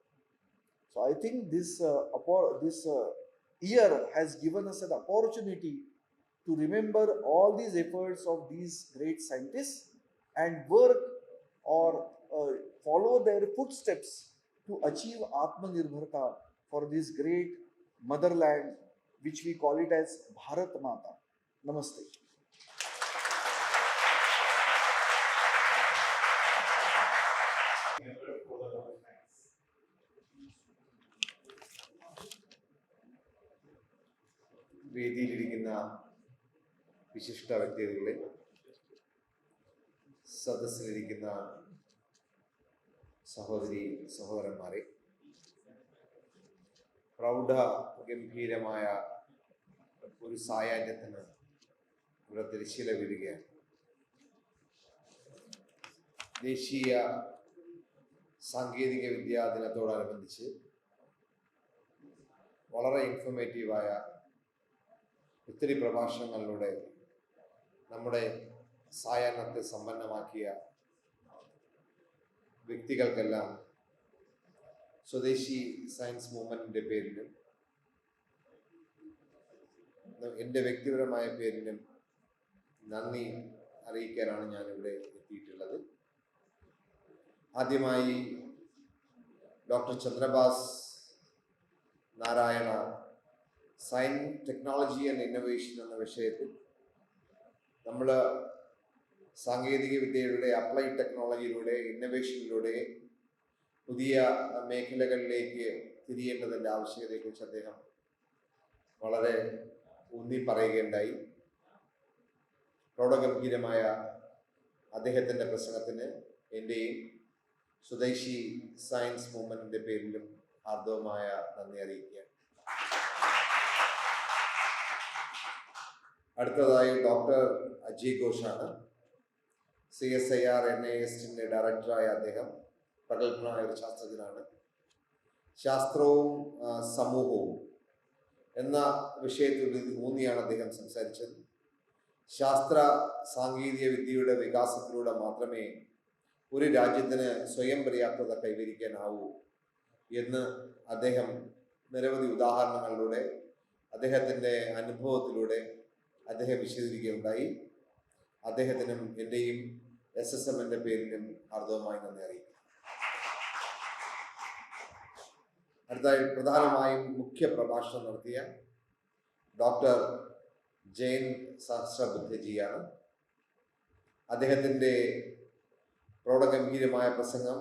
So I think this year has given us an opportunity to remember all these efforts of these great scientists and work or follow their footsteps to achieve Atmanirbharta for this great motherland, which we call it as Bharat Mata. Namaste. വേദിയിലിരിക്കുന്ന വിശിഷ്ട വ്യക്തികളെ, സദസ്സിലിരിക്കുന്ന സഹോദരി സഹോദരന്മാരെ, പ്രൗഢ ഗംഭീരമായ ഒരു സായാഹ്നത്തിന് ഇവിടെ തിരശ്ശീല വീഴുകയാണ്. ദേശീയ സാങ്കേതിക വിദ്യാ ദിനത്തോടനുബന്ധിച്ച് വളരെ ഇൻഫോർമേറ്റീവായ ഒത്തിരി പ്രഭാഷണങ്ങളിലൂടെ നമ്മുടെ സായാഹ്നത്തെ സമ്പന്നമാക്കിയ വ്യക്തികൾക്കെല്ലാം സ്വദേശി സയൻസ് മൂവ്മെന്റിന്റെ പേരിലും എൻ്റെ വ്യക്തിപരമായ പേരിലും നന്ദി അറിയിക്കാനാണ് ഞാനിവിടെ എത്തിയിട്ടുള്ളത്. ആദ്യമായി doctor Chandrabhas Narayana science, technology and innovation എന്ന വിഷയത്തിൽ നമ്മൾ സാങ്കേതിക വിദ്യയുടെ അപ്ലൈഡ് ടെക്നോളജിയിലൂടെ, ഇന്നോവേഷനിലൂടെ പുതിയ മേഖലകളിലേക്ക് തിരിയേണ്ടതിൻ്റെ ആവശ്യകതയെക്കുറിച്ച് അദ്ദേഹം വളരെ ഊന്നി പറയുകയുണ്ടായി. പ്രൗഢഗംഭീരമായ അദ്ദേഹത്തിൻ്റെ പ്രസംഗത്തിന് എൻ്റെയും സ്വദേശി സയൻസ് മൂവ്മെൻറ്റിൻ്റെ പേരിലും ഹാർദവമായ നന്ദി അറിയിക്കുകയാണ്. അടുത്തതായി ഡോക്ടർ അജയ് ഘോഷാണ്. CSIR NISTൻ്റെ ഡയറക്ടറായ അദ്ദേഹം പ്രഗത്ഭനായ ഒരു ശാസ്ത്രജ്ഞനാണ്. ശാസ്ത്രവും സമൂഹവും എന്ന വിഷയത്തിൽ ഊന്നിയാണ് അദ്ദേഹം സംസാരിച്ചത്. ശാസ്ത്ര സാങ്കേതിക വിദ്യയുടെ വികാസത്തിലൂടെ മാത്രമേ ഒരു രാജ്യത്തിന് സ്വയം പര്യാപ്തത കൈവരിക്കാനാവൂ എന്ന് അദ്ദേഹം നിരവധി ഉദാഹരണങ്ങളിലൂടെ അദ്ദേഹത്തിൻ്റെ അനുഭവത്തിലൂടെ അദ്ദേഹം വിശദീകരിക്കുകയുണ്ടായി. അദ്ദേഹത്തിനും എൻ്റെയും SSMൻ്റെ പേരിലും ഹാർദവമായി നന്ദി അറിയിക്കും. അടുത്തായി പ്രധാനമായും മുഖ്യ പ്രഭാഷണം നടത്തിയ ഡോക്ടർ ജയന്ത് സഹസ്രബുദ്ധെജിയാണ്. അദ്ദേഹത്തിൻ്റെ പ്രൗഢഗംഭീരമായ പ്രസംഗം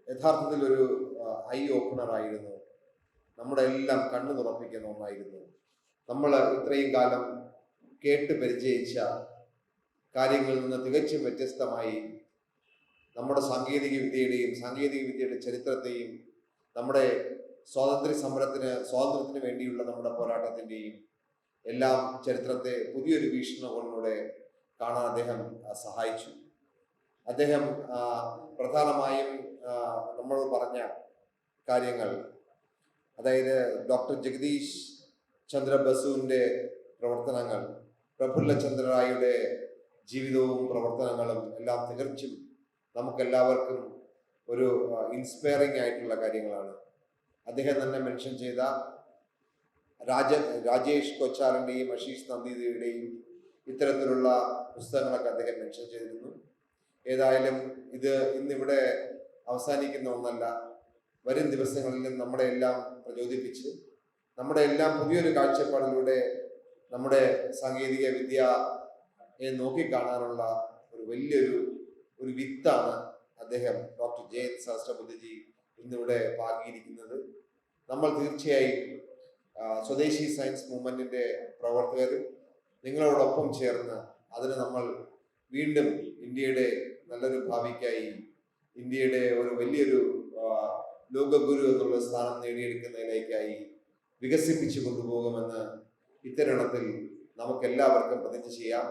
യഥാർത്ഥത്തിൽ ഒരു ഐ ഓപ്പണർ ആയിരുന്നു. നമ്മുടെ എല്ലാം കണ്ണു തുറപ്പിക്കുന്ന ഒന്നായിരുന്നു. നമ്മൾ ഇത്രയും കാലം കേട്ട് പരിചയിച്ച കാര്യങ്ങളിൽ നിന്ന് തികച്ചും വ്യത്യസ്തമായി നമ്മുടെ സാങ്കേതിക വിദ്യയുടെ ചരിത്രത്തെയും നമ്മുടെ സ്വാതന്ത്ര്യത്തിന് വേണ്ടിയുള്ള നമ്മുടെ പോരാട്ടത്തിൻ്റെയും എല്ലാം ചരിത്രത്തെ പുതിയൊരു വീക്ഷണകോണിലൂടെ കാണാൻ അദ്ദേഹം സഹായിച്ചു. അദ്ദേഹം പ്രധാനമായും നമ്മൾ പറഞ്ഞ കാര്യങ്ങൾ, അതായത് ഡോക്ടർ ജഗദീഷ് ചന്ദ്ര ബസുവിൻ്റെ പ്രവർത്തനങ്ങൾ, പ്രഫുല്ല ചന്ദ്ര റായിയുടെ ജീവിതവും പ്രവർത്തനങ്ങളും എല്ലാം തികച്ചും നമുക്കെല്ലാവർക്കും ഒരു ഇൻസ്പയറിംഗ് ആയിട്ടുള്ള കാര്യങ്ങളാണ്. അദ്ദേഹം തന്നെ മെൻഷൻ ചെയ്ത രാജേഷ് കൊച്ചാറിൻ്റെയും അഷീഷ് നന്ദിയുടെയും ഇത്തരത്തിലുള്ള പുസ്തകങ്ങളൊക്കെ അദ്ദേഹം മെൻഷൻ ചെയ്തിരുന്നു. ഏതായാലും ഇത് ഇന്നിവിടെ അവസാനിക്കുന്ന ഒന്നല്ല. വരും ദിവസങ്ങളിലും നമ്മളെ എല്ലാം പ്രചോദിപ്പിച്ച് നമ്മുടെ എല്ലാം പുതിയൊരു കാഴ്ചപ്പാടിലൂടെ നമ്മുടെ സാങ്കേതിക വിദ്യയെ നോക്കിക്കാണാനുള്ള ഒരു വലിയൊരു വിത്താണ് അദ്ദേഹം ഡോക്ടർ ജയന്ത് സഹസ്രബുദ്ധെജി ഇന്നിവിടെ പാകിയിരിക്കുന്നത്. നമ്മൾ തീർച്ചയായും സ്വദേശി സയൻസ് മൂവ്മെൻറ്റിൻ്റെ പ്രവർത്തകരും നിങ്ങളോടൊപ്പം ചേർന്ന് അതിന് നമ്മൾ വീണ്ടും ഇന്ത്യയുടെ നല്ലൊരു ഭാവിക്കായി, ഇന്ത്യയുടെ ഒരു വലിയൊരു ലോകഗുരു എന്നുള്ള സ്ഥാനം നേടിയെടുക്കുന്നതിലേക്കായി വികസിപ്പിച്ചു കൊണ്ടുപോകുമെന്ന് ഇത്തരണത്തിൽ നമുക്കെല്ലാവർക്കും പ്രതിജ്ഞ ചെയ്യാം.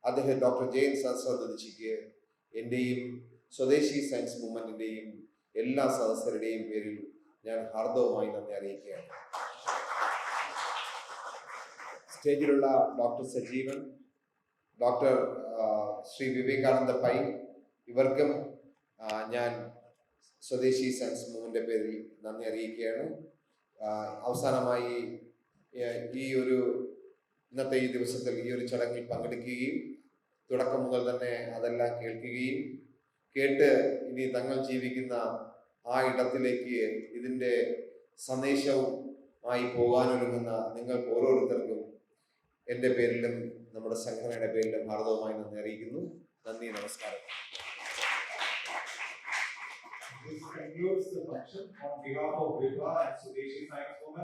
അദ്ദേഹം ഡോക്ടർ ജയന്ത് സഹസ്രബുദ്ധെജിക്ക് എൻ്റെയും സ്വദേശി സയൻസ് മൂവ്മെൻറ്റിൻ്റെയും എല്ലാ സദസ്യരുടെയും പേരിൽ ഞാൻ ഹാർദവമായി നന്ദി അറിയിക്കുകയാണ്. സ്റ്റേജിലുള്ള ഡോക്ടർ സജീവൻ, ഡോക്ടർ ശ്രീ വിവേകാനന്ദ പൈ, ഇവർക്കും ഞാൻ സ്വദേശി സയൻസ് മൂവ്മെൻറ്റിൻ്റെ പേരിൽ നന്ദി അറിയിക്കുകയാണ്. അവസാനമായി ഇന്നത്തെ ഈ ദിവസത്തിൽ ഈ ഒരു ചടങ്ങിൽ പങ്കെടുക്കുകയും തുടക്കം മുതൽ തന്നെ അതെല്ലാം കേൾക്കുകയും കേട്ട് ഇനി തങ്ങൾ ജീവിക്കുന്ന ആ ഇടത്തിലേക്ക് ഇതിൻ്റെ സന്ദേശവുമായി പോകാനൊരുങ്ങുന്ന നിങ്ങൾക്ക് ഓരോരുത്തർക്കും എൻ്റെ പേരിലും നമ്മുടെ സംഘടനയുടെ പേരിലും ഹാർദവമായി നന്ദി അറിയിക്കുന്നു. നന്ദി, നമസ്കാരം. This concludes the function on behalf of Vijnana and Swadeshi Science Movement.